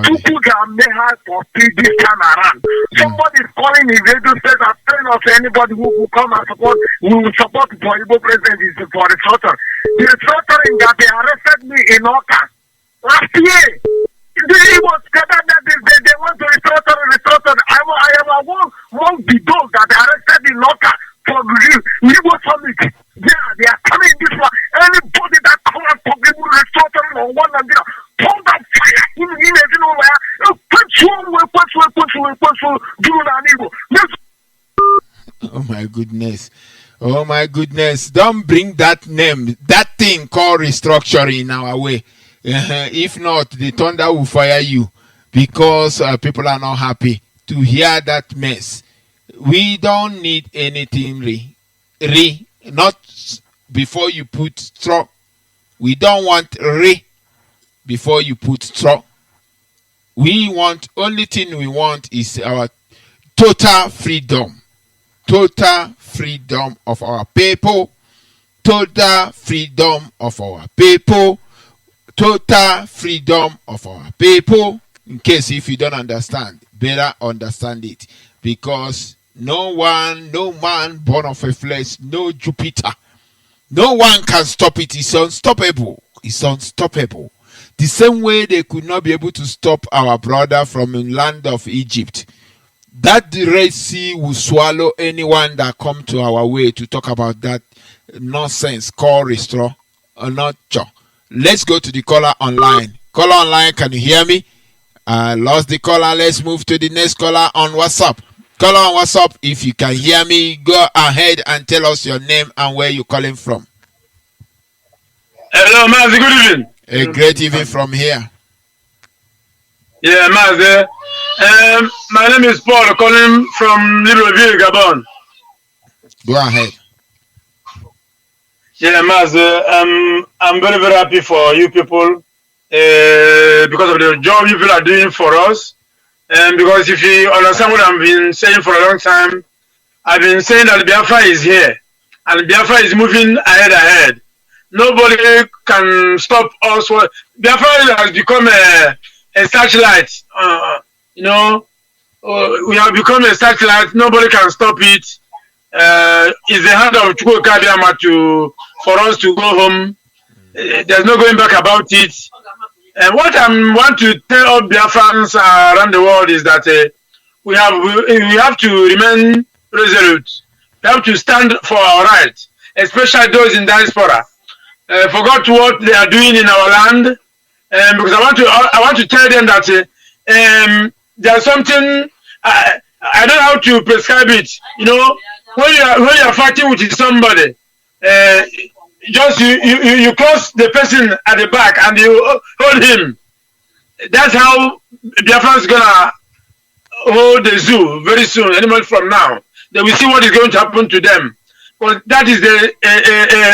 Chukwu Gameha for 3 this time around. Somebody is calling in radio state and telling us anybody who will come and support, we will support for Igbo president is for the slaughter. The slaughtering that they arrested me in Oka last year. They was scattered that they want to restructure. I am among the those that arrested in Oka. For we will summit. They are coming this one. Anybody that come and talk, they will restructure on one and the other. Pour that fire in Oh my goodness. Oh my goodness. Don't bring that name, that thing called restructuring our way. If not, the thunder will fire you because people are not happy to hear that mess. We don't need anything not before you put straw. We don't want before you put straw. We want, only thing we want is our total freedom. Total freedom of our people. Total freedom of our people. Total freedom of our people. In case if you don't understand, better understand it. Because no man born of a flesh, no Jupiter. No one can stop it. It's unstoppable. It's unstoppable. The same way they could not be able to stop our brother from the land of Egypt. That the Red Sea will swallow anyone that come to our way to talk about that nonsense called restore or not. Let's go to the caller online. Caller online, can you hear me? I lost the caller. Let's move to the next caller on WhatsApp. Caller on WhatsApp, if you can hear me, go ahead and tell us your name and where you're calling from. Hello, Mazi. Good evening. A great evening from here. Yeah, Mazi. My name is Paul, calling from Libreville, Gabon. Go ahead. Yeah, Mazi. I'm very, very happy for you people because of the job you people are doing for us. Because if you understand what I've been saying for a long time, I've been saying that Biafra is here and Biafra is moving ahead. Nobody can stop us. Biafra has become a searchlight. We have become a searchlight. Nobody can stop it. It's the hand of Chukwu Okike-Abiyama for us to go home. There's no going back about it. And what I want to tell all Biafrans around the world is that we have to remain resolute. We have to stand for our rights, especially those in diaspora. Forgot what they are doing in our land, because I want to tell them that there's something I don't know how to prescribe it. When you are fighting with somebody, just you cross the person at the back and you hold him. That's how Biafra is gonna hold the zoo very soon. Any month from now, they will see what is going to happen to them. Because that is a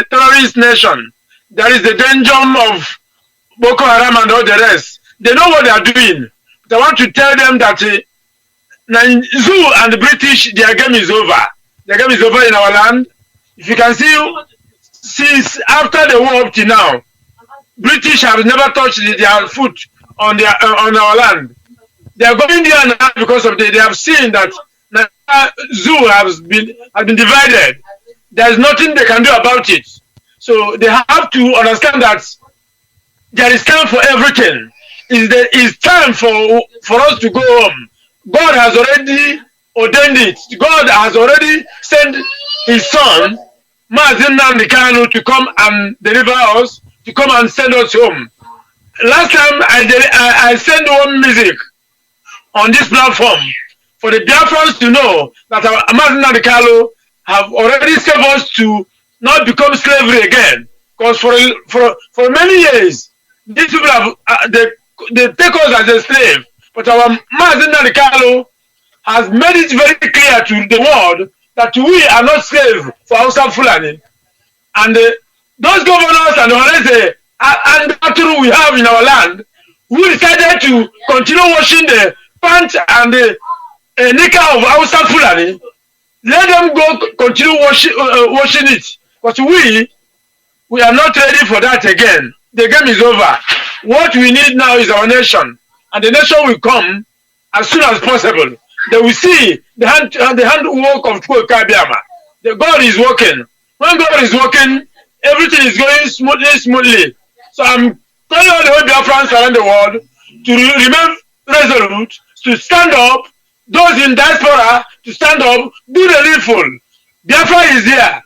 terrorist nation. That is the danger of Boko Haram and all the rest. They know what they are doing. But I want to tell them that zoo and the British, their game is over. Their game is over in our land. If you can see, since after the war up to now, British have never touched their foot on our land. They are going there now because of they have seen that zoo has been divided. There is nothing they can do about it. So they have to understand that there is time for everything. It's time for us to go home. God has already ordained it. God has already sent His Son, Mazi Nnamdi Kanu, to come and deliver us, to come and send us home. Last time I sent one music on this platform for the Biafrans to know that Mazi Nnamdi Kanu have already saved us to not become slavery again. Because for many years, these people have they take us as a slave. But our Mazen Narikalo has made it very clear to the world that we are not slaves for Hausa Fulani. And those governors and the and we have in our land, who decided to continue washing the pants and the knicker of Hausa Fulani, let them go continue washing it. But we are not ready for that again. The game is over. What we need now is our nation. And the nation will come as soon as possible. They will see the handwork of Kabiama. The God is working. When God is working, everything is going smoothly. So I'm telling all the whole Biafrans around the world to remain resolute, to stand up, those in diaspora to stand up, do the needful. Biafra is here.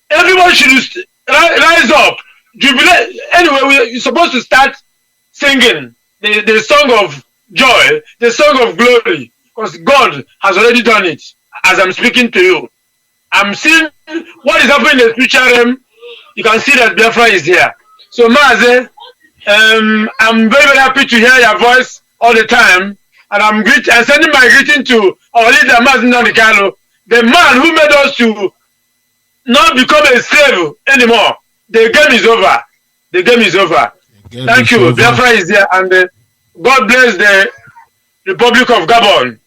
Everyone should rise up, jubilate. Anyway, we're supposed to start singing the song of joy, the song of glory, because God has already done it as I'm speaking to you. I'm seeing what is happening in the spiritual realm. You can see that Biafra is here. So Maze, I'm very, very happy to hear your voice all the time. And I'm sending my greeting to our leader, Mazen Nanikalo, the man who made us to not become a slave anymore. The game is over. The game is over. Thank you. Over. Biafra is here, and God bless the Republic of Gabon.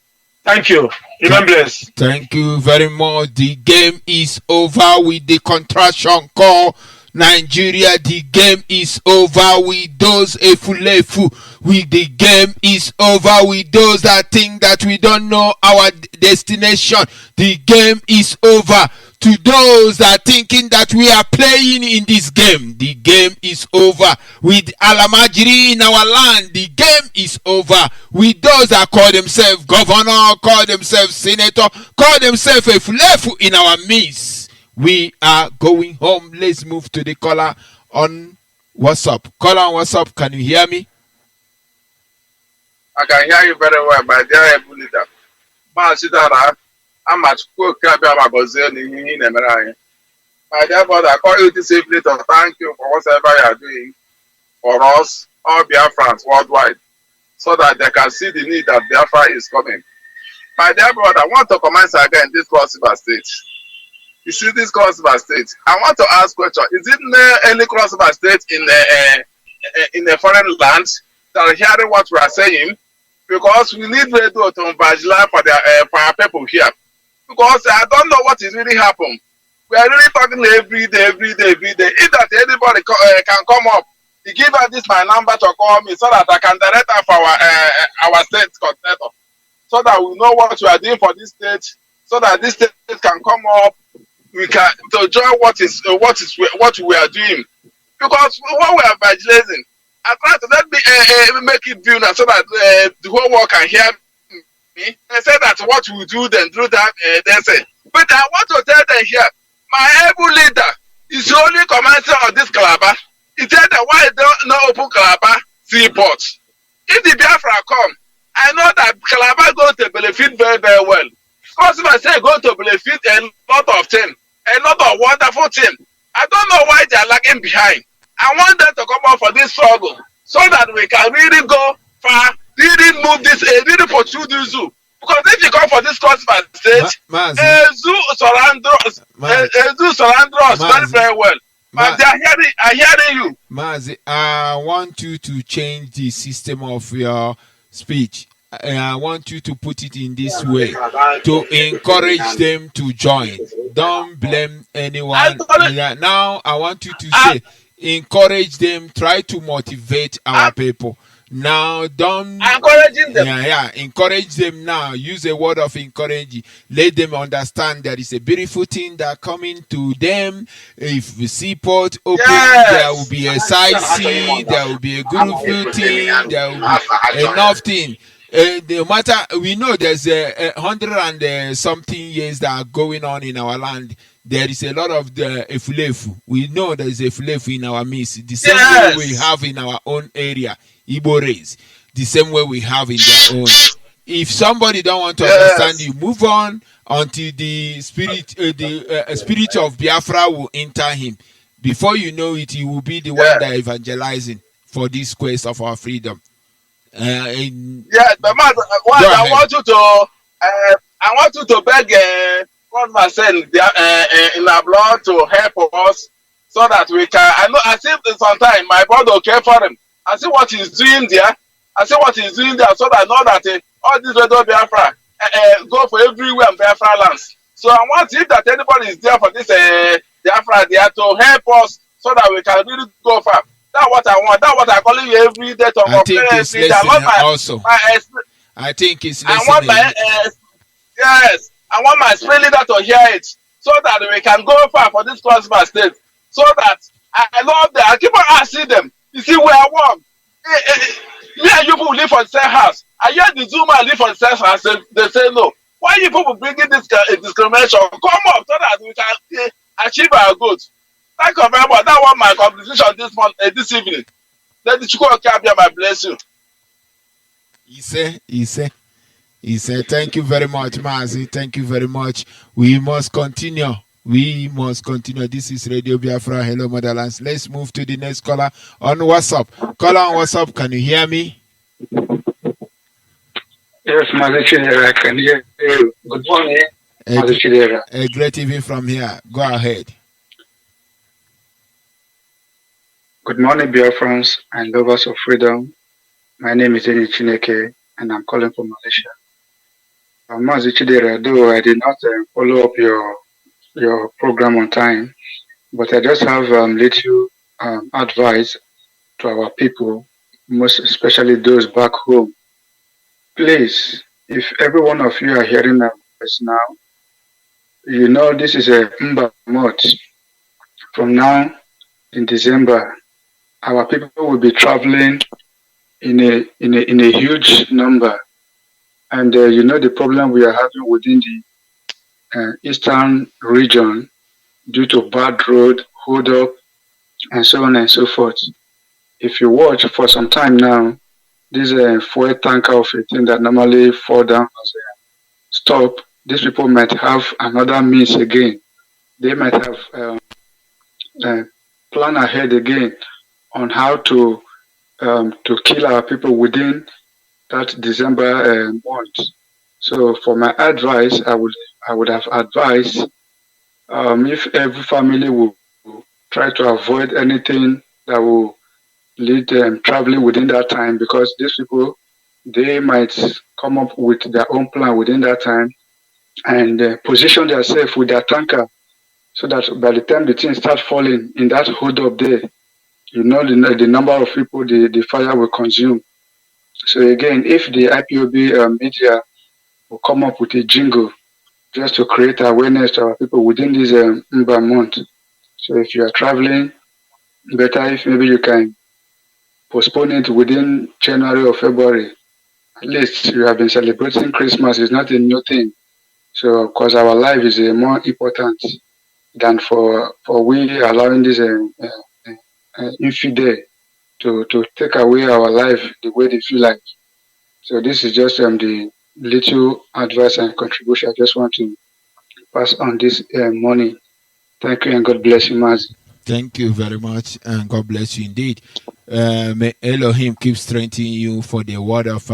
Thank you. Remain blessed. Thank you very much. The game is over with the contraction call. Nigeria, the game is over with those efulefu. With the game is over with those that think that we don't know our destination. The game is over. To those that are thinking that we are playing in this game, the game is over. With Alamajiri in our land, the game is over. With those that call themselves governor, call themselves senator, call themselves efulefu in our midst, we are going home. Let's move to the caller on WhatsApp. Caller on WhatsApp, can you hear me? I can hear you very well, my dear leader. I'm at Biafra. My dear brother, I call you this evening to thank you for whatever you are doing for us, all Biafrans worldwide, so that they can see the need that Biafra is coming. My dear brother, I want to commence again this crossover state. You see this crossover state. I want to ask question: is it any crossover state in a foreign land that are hearing what we are saying? Because we need radio to evangelize for our people here. Because I don't know what is really happening. We are really talking every day. If that anybody can come up, he give us this my number to call me so that I can direct her for our state coordinator, so that we know what we are doing for this state, so that this state can come up. We can to join what we are doing. Because what we are evangelizing, I try to let me make it view now so that the whole world can hear me. They say that what we do, then do that, they say. But I want to tell them here, my able leader is only commenting on this Calabar. He said that why don't not open Calabar seaport. If the Biafra come, I know that Calabar going to benefit very, very well. Because if I say going to benefit a lot of things, a lot of wonderful things, I don't know why they are lagging behind. I want them to come up for this struggle so that we can really go far, really move this, really pursue this zoo. Because if you come for this crossbar stage, zoo surround us very, very well. But they are hearing you. Mazi, I want you to change the system of your speech. I want you to put it in this way to encourage them to join. Don't blame anyone. Now I want you to say, encourage them, try to motivate our people. Now don't encouraging them. Encourage them now. Use a word of encouraging. Let them understand that it's a beautiful thing that coming to them. If the seaport open, there will be a sightseeing, there will be a good thing, there will be enough thing. No matter, we know there's 100 and something years that are going on in our land. There is a lot of the efulefu. We know there is efulefu in our midst. The same way we have in our own area, Igbo race. The same way we have in their own. if somebody don't want to understand you, move on until the spirit of Biafra will enter him. Before you know it, he will be the one that evangelizing for this quest of our freedom. Yes, but man, I want you to beg God myself in our blood to help us so that we can. I see sometimes my brother will care for him. I see what he's doing there. So that I know that all these radio Biafra go for everywhere in Biafra lands. So I want if that anybody is there for this Biafra there to help us so that we can really go far. That's what I want. That's what I call you every day to I think it's listening also. I think it's listening. Yes, I want my spirit leader to hear it so that we can go far for this Christmas state. So that I love them. I keep on asking them. You see where I walk. Me and you people live for the same house. I hear the Zuma live for the same house. They say no. Why you people bringing this discrimination? Come up so that we can achieve our goals. Thank you very much. That was my contribution this evening. Let the Chukwu Okiabia bless you. He said, thank you very much, Mazi. Thank you very much. We must continue. This is Radio Biafra. Hello, Motherlands. Let's move to the next caller on WhatsApp. Caller on WhatsApp, can you hear me? Yes, Mazi Chidera, I can hear you. Good morning, Mazi Chidera. A great evening from here. Go ahead. Good morning, Biafrans and lovers of freedom. My name is Eni Chineke, and I'm calling from Malaysia. Mazi Chidera, though I did not follow up your program on time, but I just have little advice to our people, most especially those back home. Please, if every one of you are hearing my voice now, you know this is a Mba month. From now in December, our people will be traveling in a huge number, and you know the problem we are having within the eastern region due to bad road, hold up, and so on and so forth. If you watch for some time now, this fuel tanker of a thing that normally fall down as a stop, these people might have another means again. They might have plan ahead again on how to kill our people within that December month. So for my advice, I would have advised if every family will try to avoid anything that will lead them traveling within that time, because these people, they might come up with their own plan within that time and position themselves with their tanker so that by the time the things start falling in that hold up there, you know the number of people the fire will consume. So again, if the IPOB media will come up with a jingle just to create awareness to our people within this Mba month. So if you are traveling, better if maybe you can postpone it within January or February. At least you have been celebrating Christmas. It's not a new thing. So of course our life is more important than for we allowing this infidel to take away our life the way they feel like. So this is just the little advice and contribution I just want to pass on this morning. Thank you and God bless you, Maz. Thank you very much and God bless you indeed. May Elohim keep strengthening you for the word of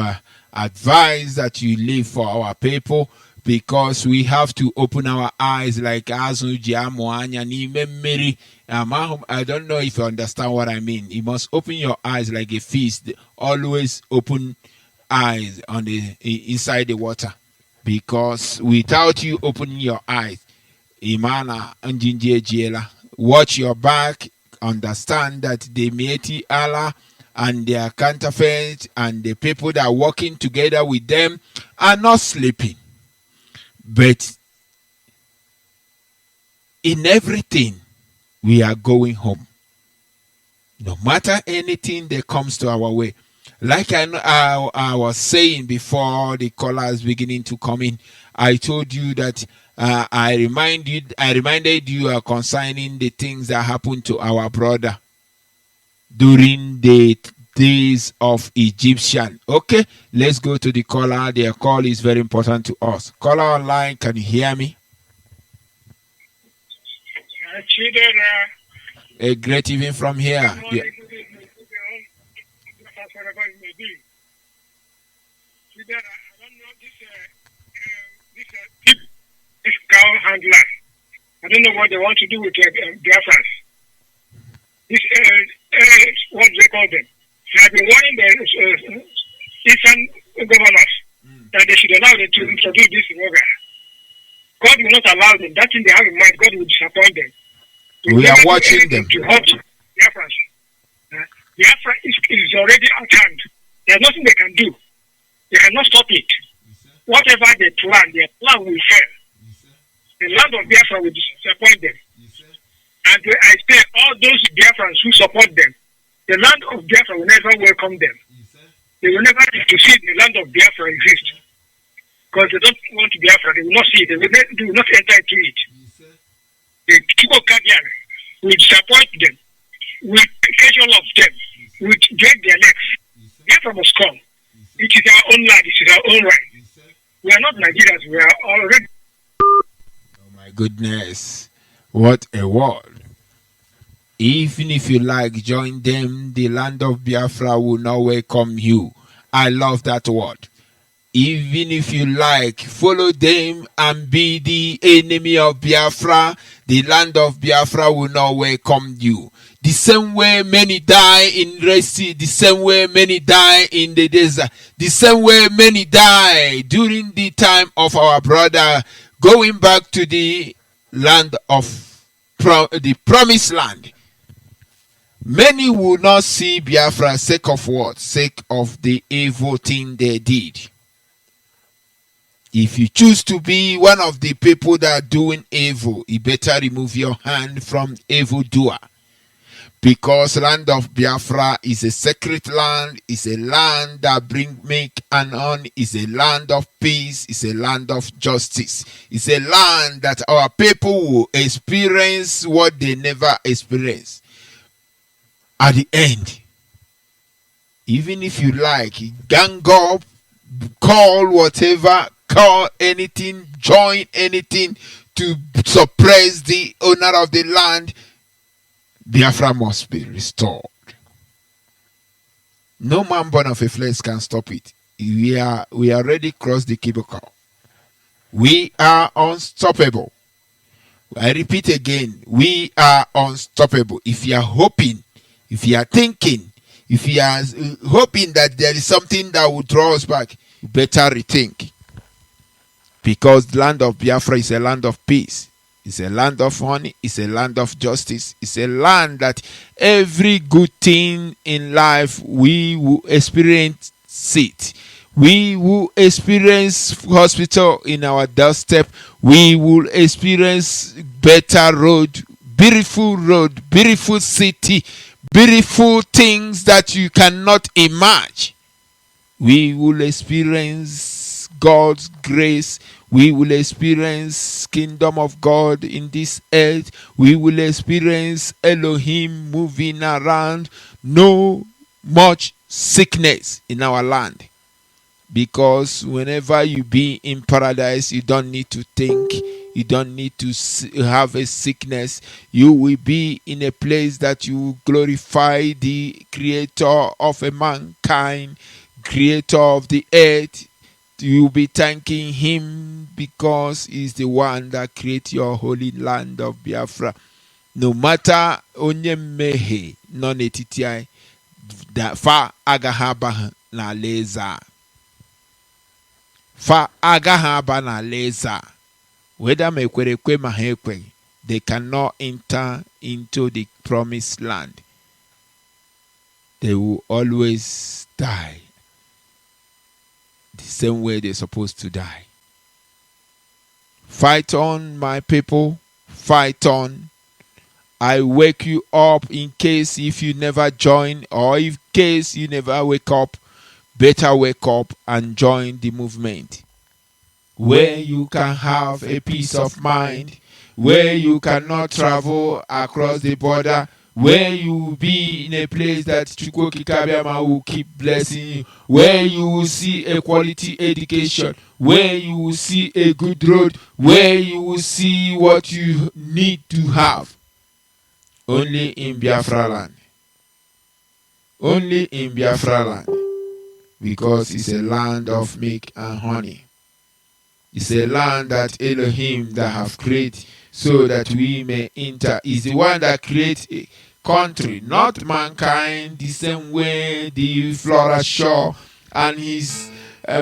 advice that you leave for our people, because we have to open our eyes like Azujiamoanya Nimemeri. I don't know if you understand what I mean. You must open your eyes like a fish. Always open eyes on the inside the water, because without you opening your eyes, Imana Anjinjiela, watch your back, understand that the Mieti Allah and their counterfeit and the people that are working together with them are not sleeping. But in everything, we are going home. No matter anything that comes to our way. Like I was saying before the callers beginning to come in, I told you that I reminded you concerning the things that happened to our brother during the days of Egyptian. Okay, let's go to the caller. Their call is very important to us. Caller online, can you hear me? A great evening from here. Yeah. This cow handler. I don't know what they want to do with Biafrans. This, what do they call them? They have been warning the eastern governors that they should allow them to introduce this program. God will not allow them. That thing they have in mind, God will disappoint them. We are watching them. To hurt Biafrans. Biafra is already at hand. There's nothing they can do. They cannot stop it. Whatever they plan, their plan will fail. The land of Biafra will disappoint them. And I say all those Biafrans who support them, the land of Biafra will never welcome them. They will never to see the land of Biafra exist. Because they don't want Biafra, they will not see it, they will not enter into it. The people will disappoint them, will catch all of them, will break their necks. Biafra must come. It is our own land, it is our own right. We are not Nigerians, we are already. Oh my goodness, what a word. Even if you like, join them, the land of Biafra will not welcome you. I love that word. Even if you like, follow them and be the enemy of Biafra, the land of Biafra will not welcome you. The same way many die in Red Sea, the same way many die in the desert, the same way many die during the time of our brother going back to the land of the promised land. Many will not see Biafra sake of what? Sake of the evil thing they did. If you choose to be one of the people that are doing evil, you better remove your hand from evildoer. Because land of Biafra is a sacred land, is a land that bring make and on, is a land of peace, is a land of justice. It's a land that our people will experience what they never experienced. At the end, even if you like, gang up, call whatever, call anything, join anything to suppress the owner of the land, Biafra must be restored. No man born of a flesh can stop it. We already crossed the cubicle. We are unstoppable. I repeat again, we are unstoppable. If you are hoping, if you are thinking, if you are hoping that there is something that will draw us back, you better rethink. Because the land of Biafra is a land of peace. It's a land of honey. It's a land of justice. It's a land that every good thing in life we will experience it. We will experience hospital in our doorstep. We will experience better road, beautiful city, beautiful things that you cannot imagine. We will experience God's grace. We will experience kingdom of God in this earth. We will experience Elohim moving around. No much sickness in our land. Because whenever you be in paradise, you don't need to think. You don't need to have a sickness. You will be in a place that you glorify the creator of a mankind, creator of the earth. You will be thanking him because he's the one that created your holy land of Biafra. No matter onye mehe no netitiai da fa agahaba na leza. Fa agahaba na leza. Whether mekwerekwe mahekwe, they cannot enter into the promised land. They will always die the same way they're supposed to die. Fight on, my people. Fight on. I wake you up in case if you never join or in case you never wake up. Better wake up and join the movement. Where you can have a peace of mind. Where you cannot travel across the border. where you will be in a place that Chukwuoki Kabiama will keep blessing you, where you will see a quality education, where you will see a good road, where you will see what you need to have. Only in Biafra land. Only in Biafra land. Because it's a land of milk and honey. It's a land that Elohim that have created so that we may enter. Is the one that creates a country, not mankind, the same way the Flora Shaw and his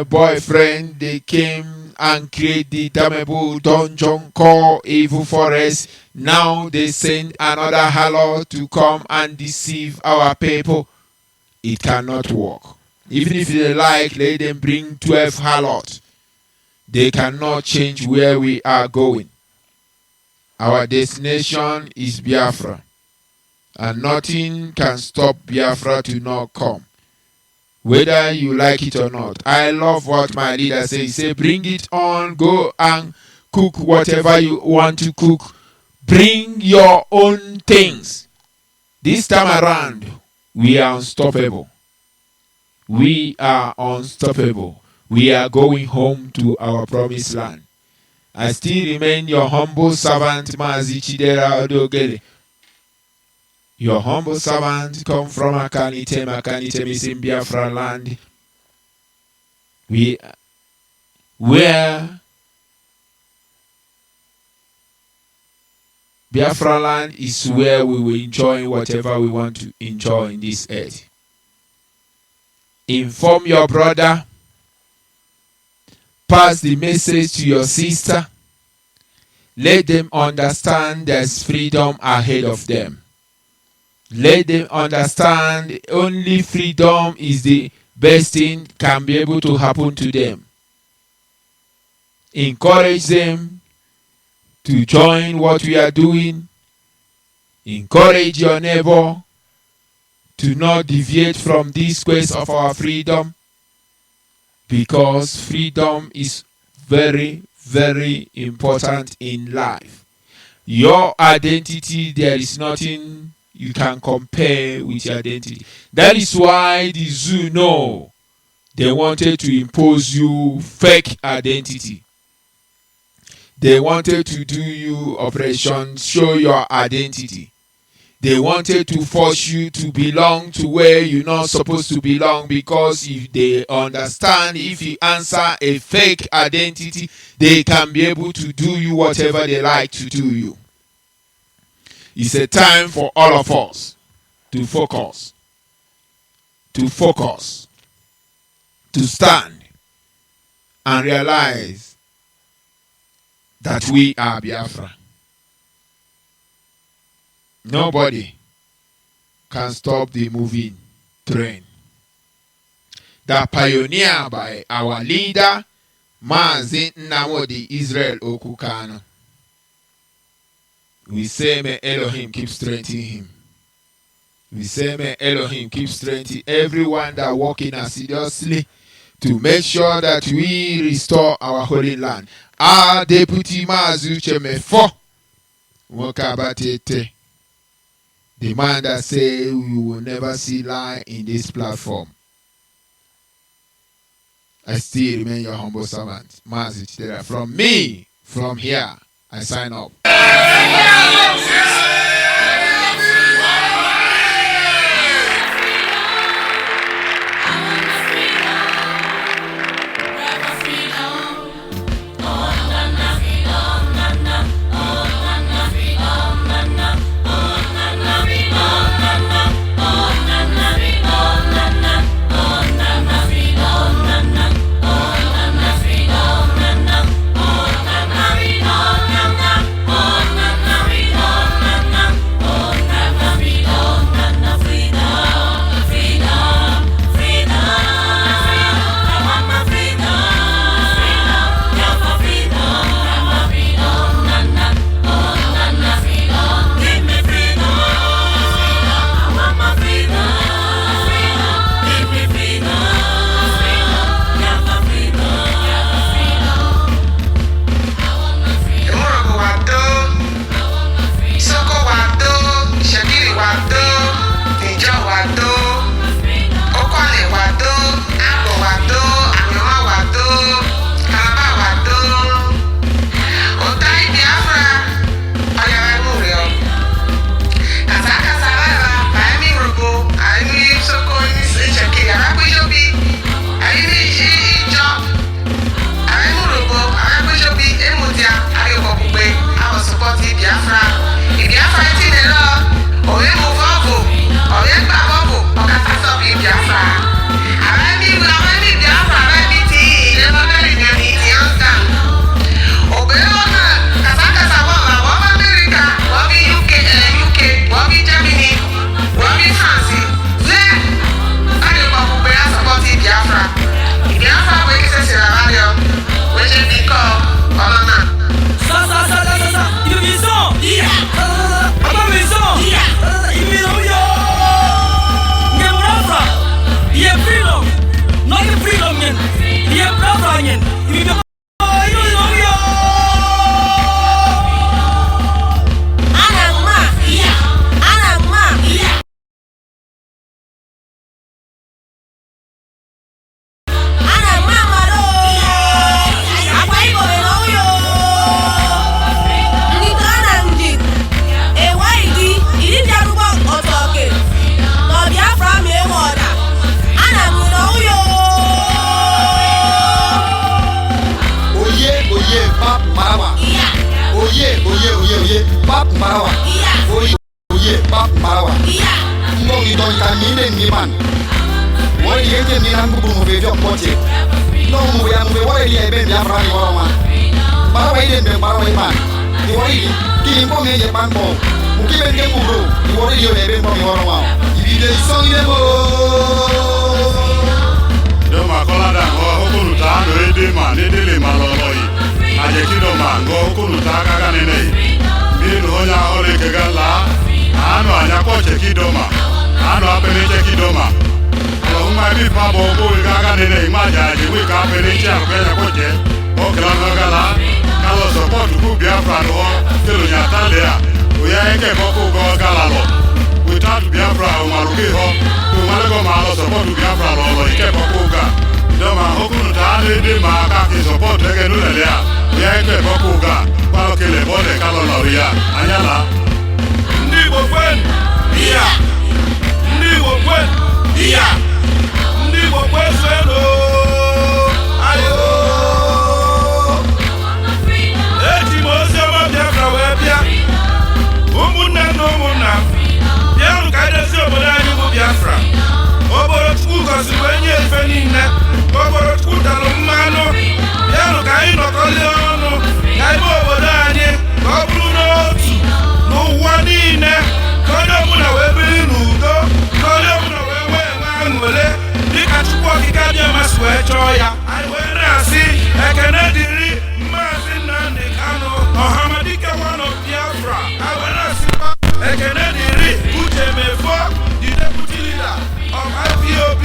boyfriend, they came and created the damnable dungeon called Evil Forest. Now they send another harlot to come and deceive our people. It cannot work. Even if they like, let them bring 12 harlots. They cannot change where we are going. Our destination is Biafra. And nothing can stop Biafra to not come. Whether you like it or not. I love what my leader says. He said, bring it on, go and cook whatever you want to cook. Bring your own things. This time around, we are unstoppable. We are unstoppable. We are going home to our promised land. I still remain your humble servant, Mazi Chidera Odogere. Your humble servant come from Akanite. Akanite is in Biafra land. Where Biafra land is where we will enjoy whatever we want to enjoy in this earth. Inform your brother. Pass the message to your sister. Let them understand there's freedom ahead of them. Let them understand only freedom is the best thing can be able to happen to them. Encourage them to join what we are doing. Encourage your neighbor to not deviate from this quest of our freedom, because freedom is very, very important in life. Your identity, there is nothing you can compare with your identity. That is why the zoo know they wanted to impose you fake identity. They wanted to do you operation show your identity. They wanted to force you to belong to where you're not supposed to belong, because if they understand if you answer a fake identity, they can be able to do you whatever they like to do you. It's a time for all of us to focus, to stand and realize that we are Biafra. Nobody can stop the moving train. The pioneer by our leader, Mazi Nnamdi Israel Okukano. We say, may Elohim keep strengthening him. We say, may Elohim keep strengthening everyone that working assiduously to make sure that we restore our holy land. Our deputy Mazu Chemefo Wokabatete. The man that say we will never see lie in this platform. I still remain your humble servant, Mazi Chidera. From me, from here, I sign up. don kamine ni man wori yete ni nan bubu mo be jokote no mo ya mo wori ye be Biafra ni woro ma bara wai den be bara wai man ni wori ki mo me je ban bo mo ki be nge buru ni wori yo be mo mi woro ma ibi de song ye mo do ma kola da ho hokunu ta no ede ma ne dele ma lo lo yi aje kido ma ngo hokunu ta ka ga ne ne bi no nya ole ke ga la ano anya ko che kido ma ano apene che kido ma lo ma bi pa bo bo ga ga ne ne ma ja je wi ka apene che ko ya ko che o kla no ga la ka lo support ku Biafra no ke lo nya ta le a o ya ke ko ko go ga la lo without Biafra o ma ro ke ho to ma le go ma lo support Biafra lo lo ke ko ko ga do ma hokunu ta le de ma ka ke support ke no le a o ya ke ko ko ga pa lo ke le bo le ka lo lo ri a anya la ndi bo kwen iya ndi bo kwen iya ndi bo kwen se do ayo eti mo se ma Biafra we bia umunna no munna Biafra ka de se obodo anyị bụ Biafra obodo Chukwu gọziri wenye efe niile obodo Chukwu dalụ mmanụ Biafra ka anyị nọkọlie ọnụ ka ime obodo anyị ka ọ bụrụ n'otu n'ụwa niile ka onye ọbụla wee biri n'udo ka onye ọbụla wee nwee aṅụrị dịka Chukwu okike abịama si wee chọọ ya anyị wee na-asị ekene dịrị Maazị Nnamdi Kanu Ọhamadike one of Biafra anyị wee na-asịkwa ekene dịrị Uche Mefo the deputy leader of IPOB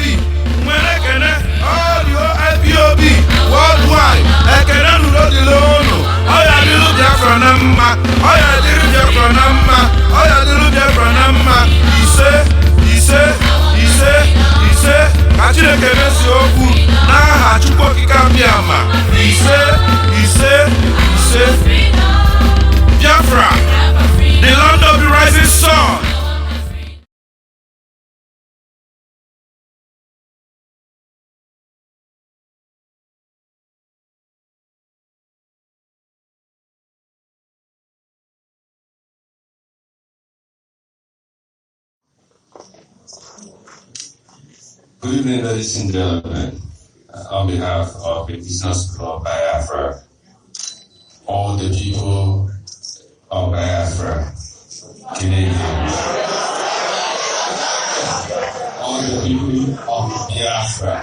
nwere ekene all the IPOB worldwide ekene n'udo dịrị unu ọya dịrị Biafra na mma ọya dịrị Biafra na mma ọya dịrị Biafra na mma ise ise ise ise ka Chineke mesi okwu n'aha Chukwu okike abịama ise ise ise Biafra the land of the rising sun. Good evening, ladies and gentlemen. On behalf of the Business Club Biafra, all the people of Biafra, Canadians, all the people of Biafra,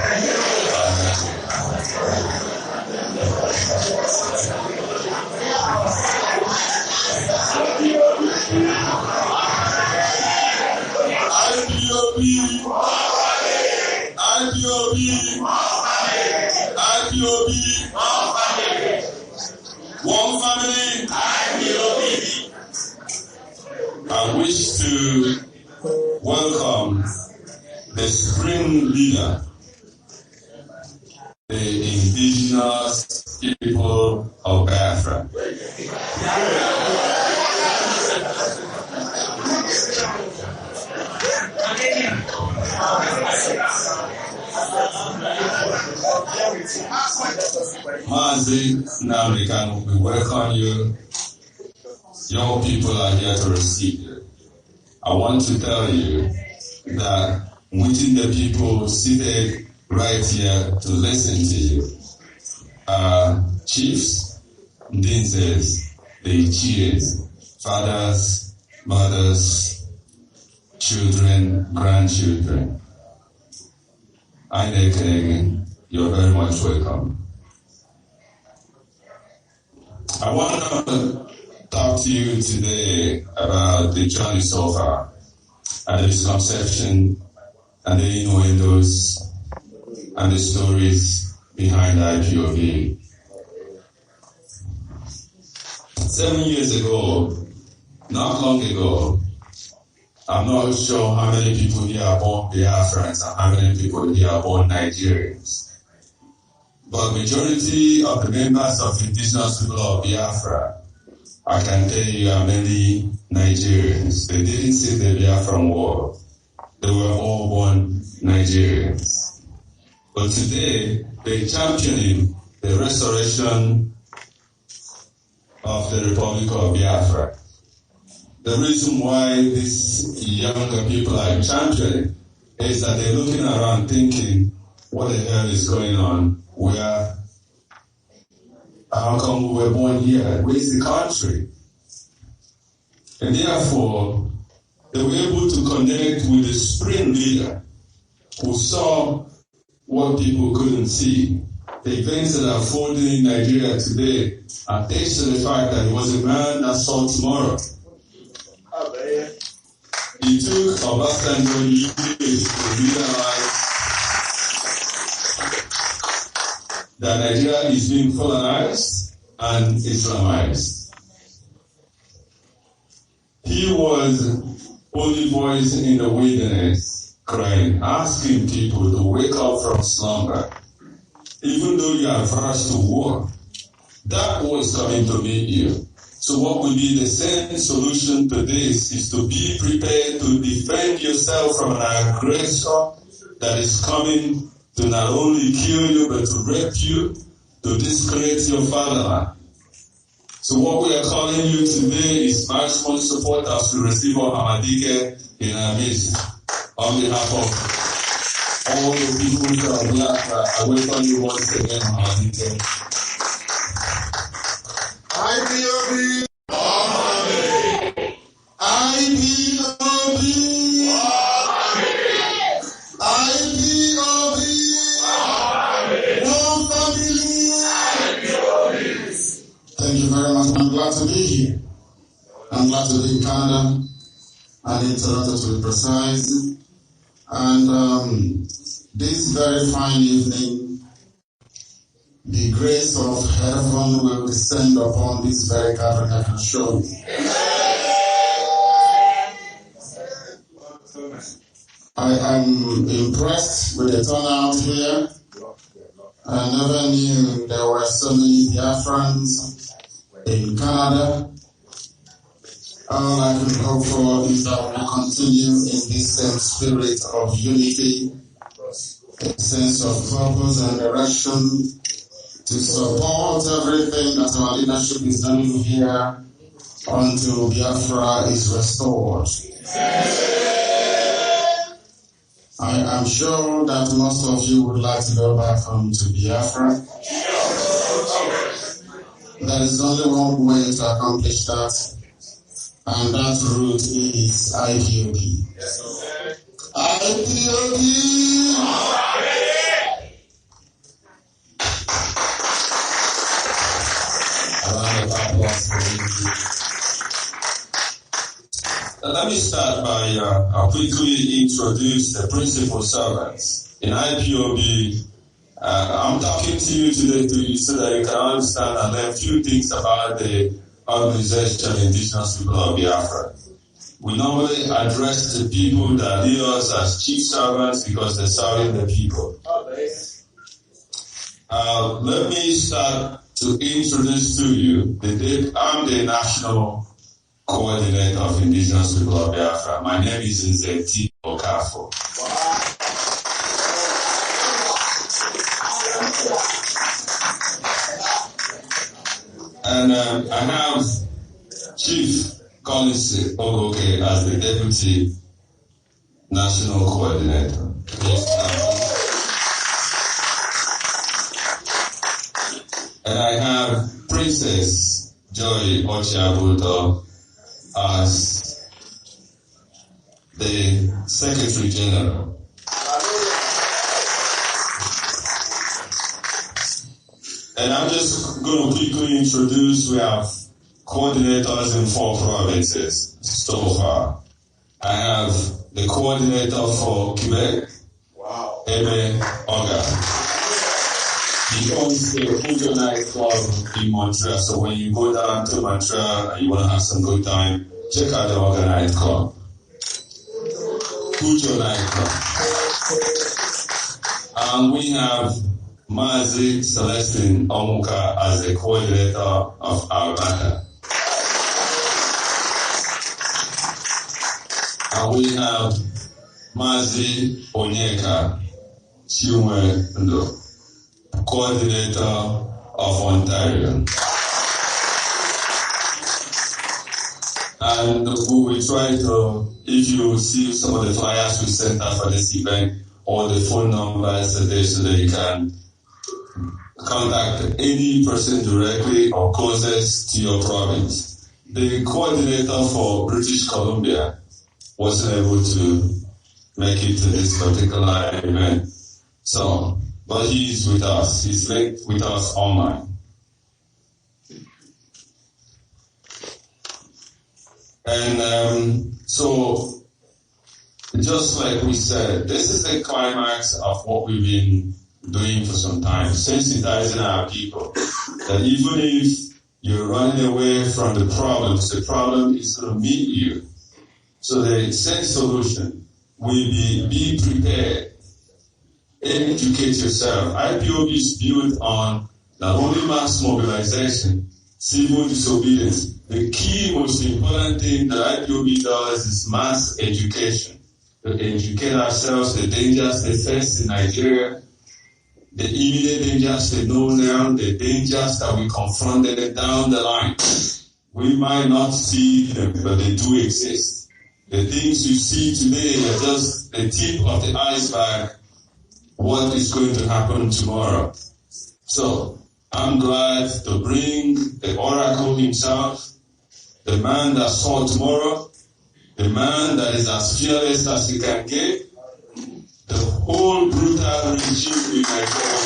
IPOB, one family, IPOB. I wish to welcome the supreme leader, the indigenous people of Biafra. Maazị Nnamdi Kanu, we welcome you. Your people are here to receive you. I want to tell you that within the people seated right here to listen to you are chiefs, dinzes, the chiefs, fathers, mothers, children, grandchildren. You're very much welcome. I want to talk to you today about the journey so far, and the misconception, and the innuendos, and the stories behind IPOB. 7 years ago, not long ago, I'm not sure how many people here are born Biafrans and how many people here are born Nigerians. But majority of the members of indigenous people of Biafra, I can tell you, are mainly Nigerians. They didn't see the Biafran war. They were all born Nigerians. But today, they're championing the restoration of the Republic of Biafra. the reason why these younger people are championing is that they're looking around thinking, what the hell is going on? How come we were born here? Where's the country? And therefore, they were able to connect with the supreme leader who saw what people couldn't see. The events that are unfolding in Nigeria today attest to the fact that he was a man that saw tomorrow. He took Obasanjo years to realize that Nigeria is being colonized and Islamized. He was only voice in the wilderness, crying, asking people to wake up from slumber. Even though you are rushed to war, that war is coming to meet you. So what will be the same solution to this is to be prepared to defend yourself from an aggressor that is coming to not only kill you, but to rape you, to discredit your fatherland. So what we are calling you today is maximum support as we receive our Hamadike in our midst. On behalf of all the people who are Biafra, I welcome you once again, Hamadike. IPOB! IPOB! IPOB! One family! Thank you very much. I'm glad to be here. I'm glad to be in Canada and in Toronto to be precise. And this very fine evening, the grace of heaven will descend upon this very gathering, I can show you. I am impressed with the turnout here. I never knew there were so many Biafrans in Canada. All I can hope for is that we continue in this same spirit of unity, a sense of purpose and direction, to support everything that our leadership is doing here until Biafra is restored. I am sure that most of you would like to go back home to Biafra. There is only one way to accomplish that, and that route is IPOB. IPOB! Let me start by quickly introduce the principal servants. In IPOB, I'm talking to you today so that you can understand and learn a few things about the organization Indigenous People of Biafra. We normally address the people that lead us as chief servants because they're serving the people. Let me start to introduce to you I'm the national coordinator of Indigenous People of Biafra. My name is Nzeti Okafo. And I have Chief Collins Ogoke as the Deputy National Coordinator. And I have Princess Joy Ochiabuto as the Secretary General. And I'm just going to quickly introduce, we have coordinators in 4 provinces so far. I have the coordinator for Quebec, Ebe Oga. He owns the Fujo Night Club in Montreal, so when you go down to Montreal and you want to have some good time, check out the Oga Night Club. Fujo Night Club. And we have Mazi Celestine Omuka as the coordinator of Alberta. And we have Mazi Onyeka Chiwe Ndo, coordinator of Ontario. And we will try to, if you see some of the flyers we sent out for this event, or the phone numbers there so that you can contact any person directly or closest to your province. The coordinator for British Columbia wasn't able to make it to this particular event. So, but he's with us. He's linked with us online. And so, just like we said, this is the climax of what we've been doing for some time, sensitizing our people. That even if you're running away from the problem is going to meet you. So the same solution will be prepared. Educate yourself. IPOB is built on not only mass mobilization, civil disobedience. The key, most important thing that IPOB does is mass education. To educate ourselves, the dangers they face in Nigeria, the immediate dangers they know now, the dangers that we confronted down the line. We might not see them, but they do exist. The things you see today are just the tip of the iceberg. What is going to happen tomorrow? So, I'm glad to bring the oracle himself, the man that saw tomorrow, the man that is as fearless as he can get, the whole brutal regime in Nigeria.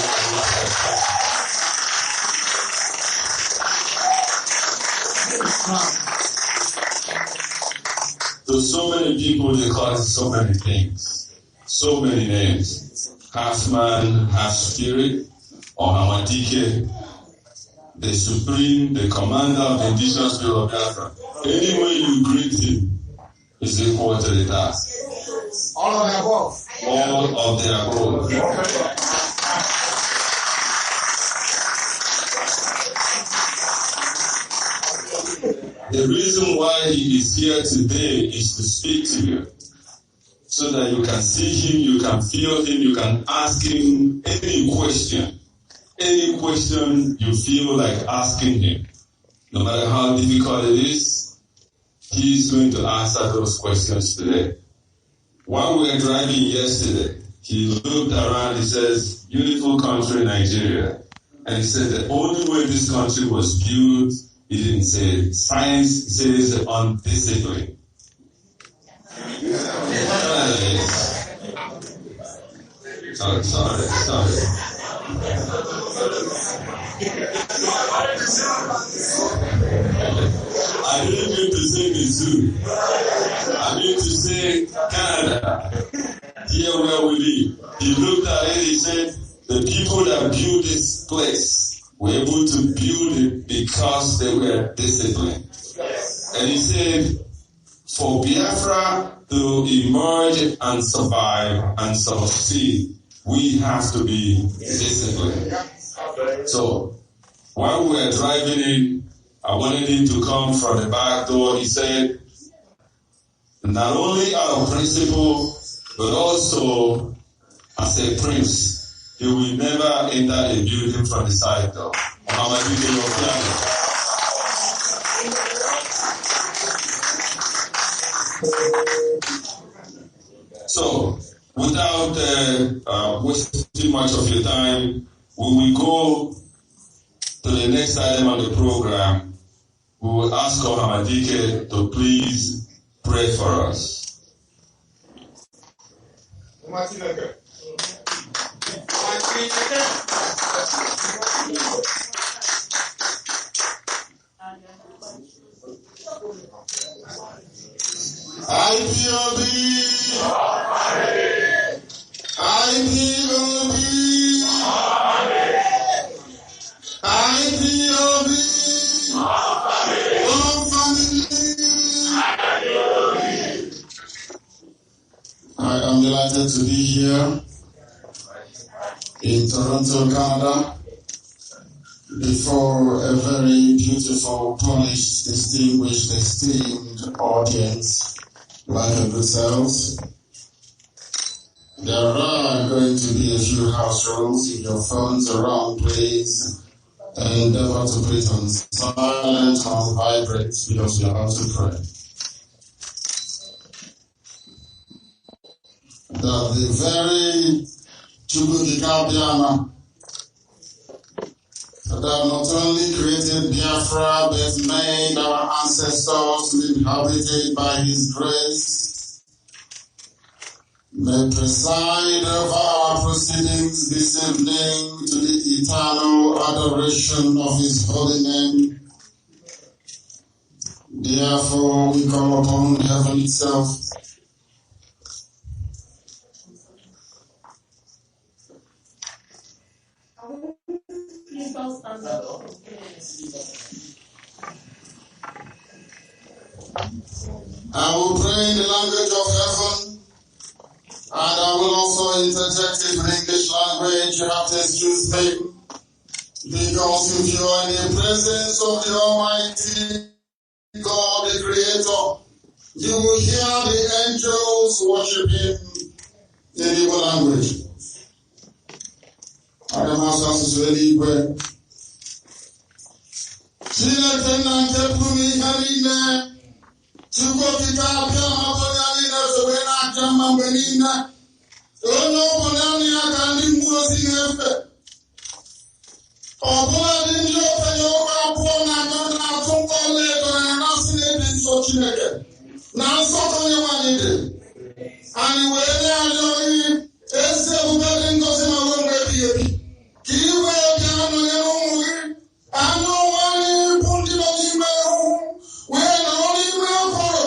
To so many people, they call it so many things, so many names. Half man, half spirit, or Hamadike, the supreme, the commander of the indigenous people of Biafra. Any way you greet him is equal to the task. All of the above. All of the above. The reason why he is here today is to speak to you. So that you can see him, you can feel him, you can ask him any question. Any question you feel like asking him. No matter how difficult it is, he is going to answer those questions today. While we were driving yesterday, he looked around, he says, beautiful country Nigeria. And he said the only way this country was built, he didn't say science, he says undisciplined. Sorry. I didn't mean to say Missouri. I mean to say Canada. Here where we live. He looked at it, he said, the people that built this place were able to build it because they were disciplined. And he said, for Biafra to emerge and survive and succeed, we have to be disciplined. So, while we were driving in, I wanted him to come from the back door. He said, not only out of principle, but also as a prince, he will never enter a building from the side door. So, without wasting much of your time, we will go to the next item on the program. We will ask Hamadike to please pray for us. IPOB, I am delighted to be here in Toronto, Canada, before a very beautiful, polished, distinguished, esteemed audience like yourselves. There are going to be a few house rules. If your phones are on, please endeavor to put it on silent or vibrate because you're about to pray. that the very Biafra that not only created Biafra but made our ancestors to be inhabited by his grace, may preside over our proceedings this evening to the eternal adoration of his holy name. Therefore, we call upon heaven itself I will pray in the language of heaven, and I will also interject it in English language. You have to excuse me, because if you are in the presence of the Almighty God, the Creator, you will hear the angels worship Him in Igbo language. Aga m asụ asụsụ eluigwe. Chineke nna nke pụrụ ihe niile, Chukwu okike abịa ma ọ onye anyị na-esobe na-acha mma mgbe niile. Onye ọ bụ naanị ya ka ndị mmụọ ozi na-efe. Ọ bụla dị ndị okenye ụka abụọ na atọ na-atụ mkpọ ọlaedo na na-asị na-ebi nsọ Chineke na nsọtụ onye nwanyị dị. Anyị wee na-arịọ onye ezi ebube dị ngọzi ma ruo mgbe ebighị ebi. Ka i wee bịa nọnyere ụmụ gị, anụ ụwa anyị bụ ndị nọ n'ime ihu, wee nọrọ n'ime ụkpụrụ.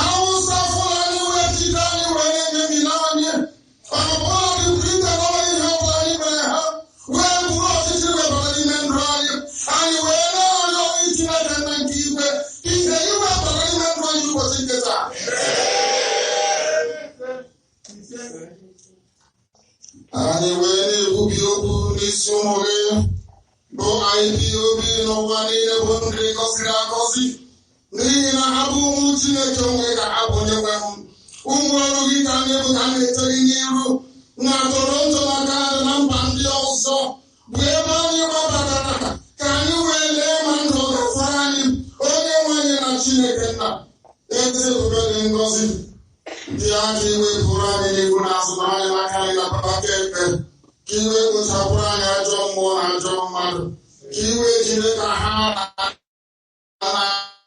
Awụsa Fulani wee jide anyị wee na-ememina anyị. Ọ bụla dị Briten ọbụla ihe ọbụla anyị mere ha, wee bụrụ ọchịchị webara n'ime ndụ anyị. Anyị wee na-arịọ Chineke nna nke igwe, ihe iwe bara n'ime ndụ anyị ụbọchị nke taa. Anyị wee na-ekwubi okwu n'isi ụmụ gị bụ IPOB n'ụwa niile bụ ndị gọziri agọzi, n'ihi na ha bụ ụmụ Chineke onwe ka ha bụ onye nwe m. Ụmụ ọrụ gị ka anyị bụ ka na-eche gị n'iru na Toronto na Canada na mba ndị ọzọ bụ ebe anyị gbabatara ka anyị wee lee ma ndụ gafere anyị. Onye nwe anyị na Chineke nna eze ebube dị ngọzi dị aka iwe pụrụ anyị n'ihu na azụ na anyị n'aka anyị na papa kemgbe, ka iwe kpochapụrụ anyị ajọ mmụọ na ajọ mmadụ, ka iwe jide ka ha na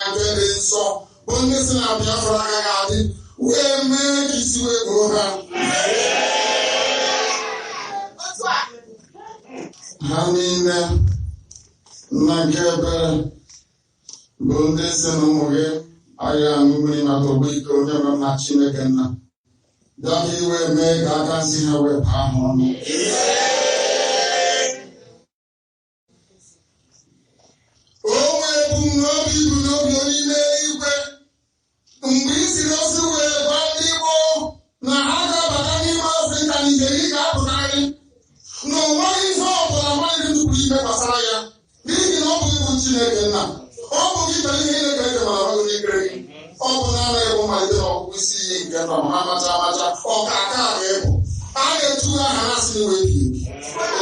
nke dị nsọ bụ ndị si na Biafra agaghị adị, wee mee ka isi wee gboo ha. Ha niile nna nke ebere bụ ndị si na ụmụ gị anyị aṅụ mmiri maka ogbe ike onye nwe m na Chineke nna, bịa ka iwe mee ka aka nsị ha wee baa ha ọnụ. Onwe ebumnobi bụ n'obi onye n'eluigwe mgbe i siri ozi wee gwa ndị Igbo na ha ga-abata n'ime Afrịka na ijeri ga-apụtarị na o nweghị ihe ọbụla mmadụ tụpụrụ ime gbasara ya, n'ihi na ọ bụ ibu Chineke nna. Ọ bụ gị mere ihe na-ege ege mara ọrụ n'ikere gị. Ọ bụ naanị ịbụ mmalite na ọgwụgwụ isi iyi nke nọ ha amacha amacha ọka aka a ga-ebu a ga-etu aha ha si wee bi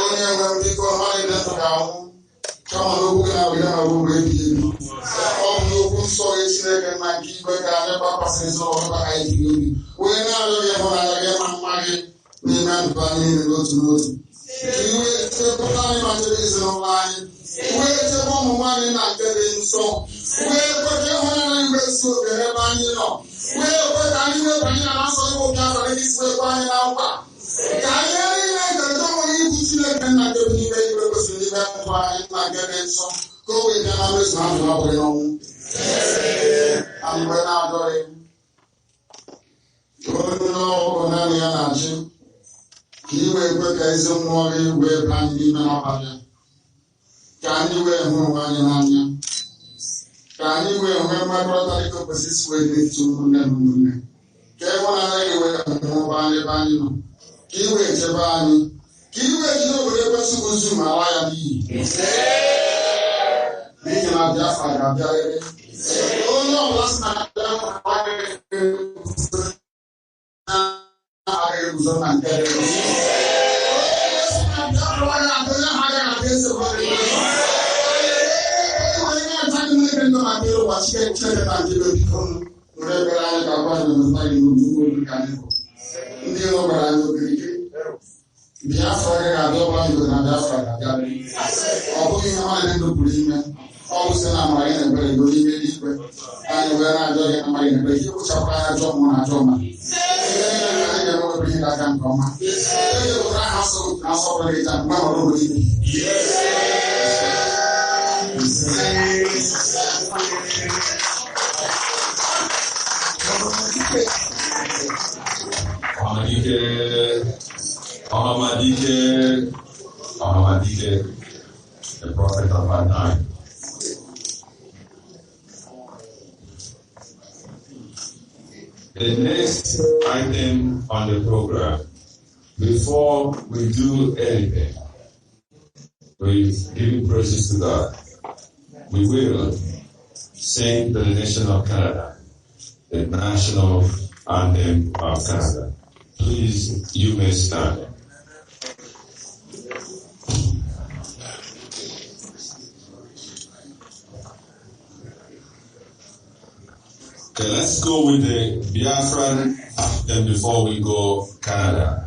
onye nwe m biko mmadụ dị ndụ ga-anwụ kama na okwu ga-abịa na ruo mgbe ebighị ebi. Ọ bụ n'okwu nsọ gị Chineke nna nke igwe ka anyị gbakwasịrị ezinụlọ anyị jiri obi wee na-arịọ gị ịhụnanya gị ma mma gị n'ime ndụ anyị niile n'otu n'otu. Ka iwe chekwa anyị ma chebe ezinụlọ anyị, wee chebe ọmụmụ anyị na nke dị nsọ, wee kwe ka ịhụnanya igwe si obi ebe anyị nọ, wee kwe ka anyị webanye na nsọ Igbo Biafra dị isi wekwa anyị na nkwa. Ka anyị niile ga-eje nwere ibu Chineke nna nke bụ n'ime igwe kwesịrị n'ime ndụ anyị na nke dị nsọ, ka o wee bịa na mmezu ha ndụ abụghị n'ọnwụ. Na mgbe na-adọghị onye ọbụ naanị ya na-achị, ka i wee kwe ka ezi mmụọ gị wee baa anyị n'ime n'ọbabịa, ka anyị wee hụ onwe anyị n'anya, ka anyị wee nwee mmekọrịta dịka o kwesịrị isi wee dị n'etiti ụmụnne na ụmụnne, ka ịhụnanya gị wee mụba anyị ebe anyị nọ, ka i wee chebe anyị, ka i wee jide obodo ekwesị ozu ma ala ya n'iyi, n'ihi na Biafra ga-abịarịrị. Onye ọbụla si na Biafra agaghị eguzo na nke dị ndị iro gbara anyị okirikiri Biafra ga-adị ọbụla Igbo na Biafra ga-aga ọ bụghị ihe nwaanyị ndopụrụ ime ọ bụ site na amara gị na-ebere ego n'ime eluigwe anyị wee na-ajọ gị na amara gị na-ebere gị kpochapụrụ anyị ajọ mmụọ na ajọ mma anyị ga-enwebere ihe ga-aga nke ọma ewetara aha asọpụrụ gị taa mgbe ọrụ obodo ibe Ahamadike, the prophet of our time. The next item on the program, before we do anything, we give praises to God. We will sing the nation of Canada, the national anthem of Canada. Please, you may stand. Okay, let's go with the Biafran anthem before we go Canada.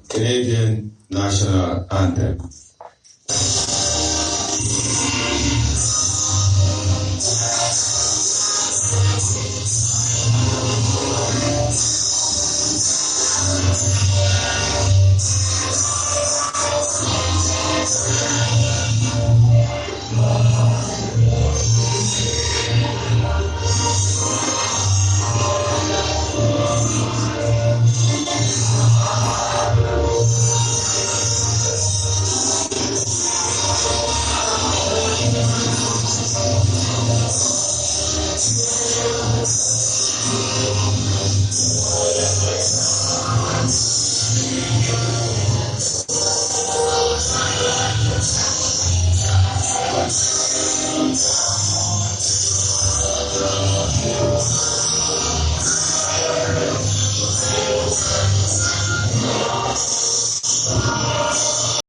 Canadian national anthem.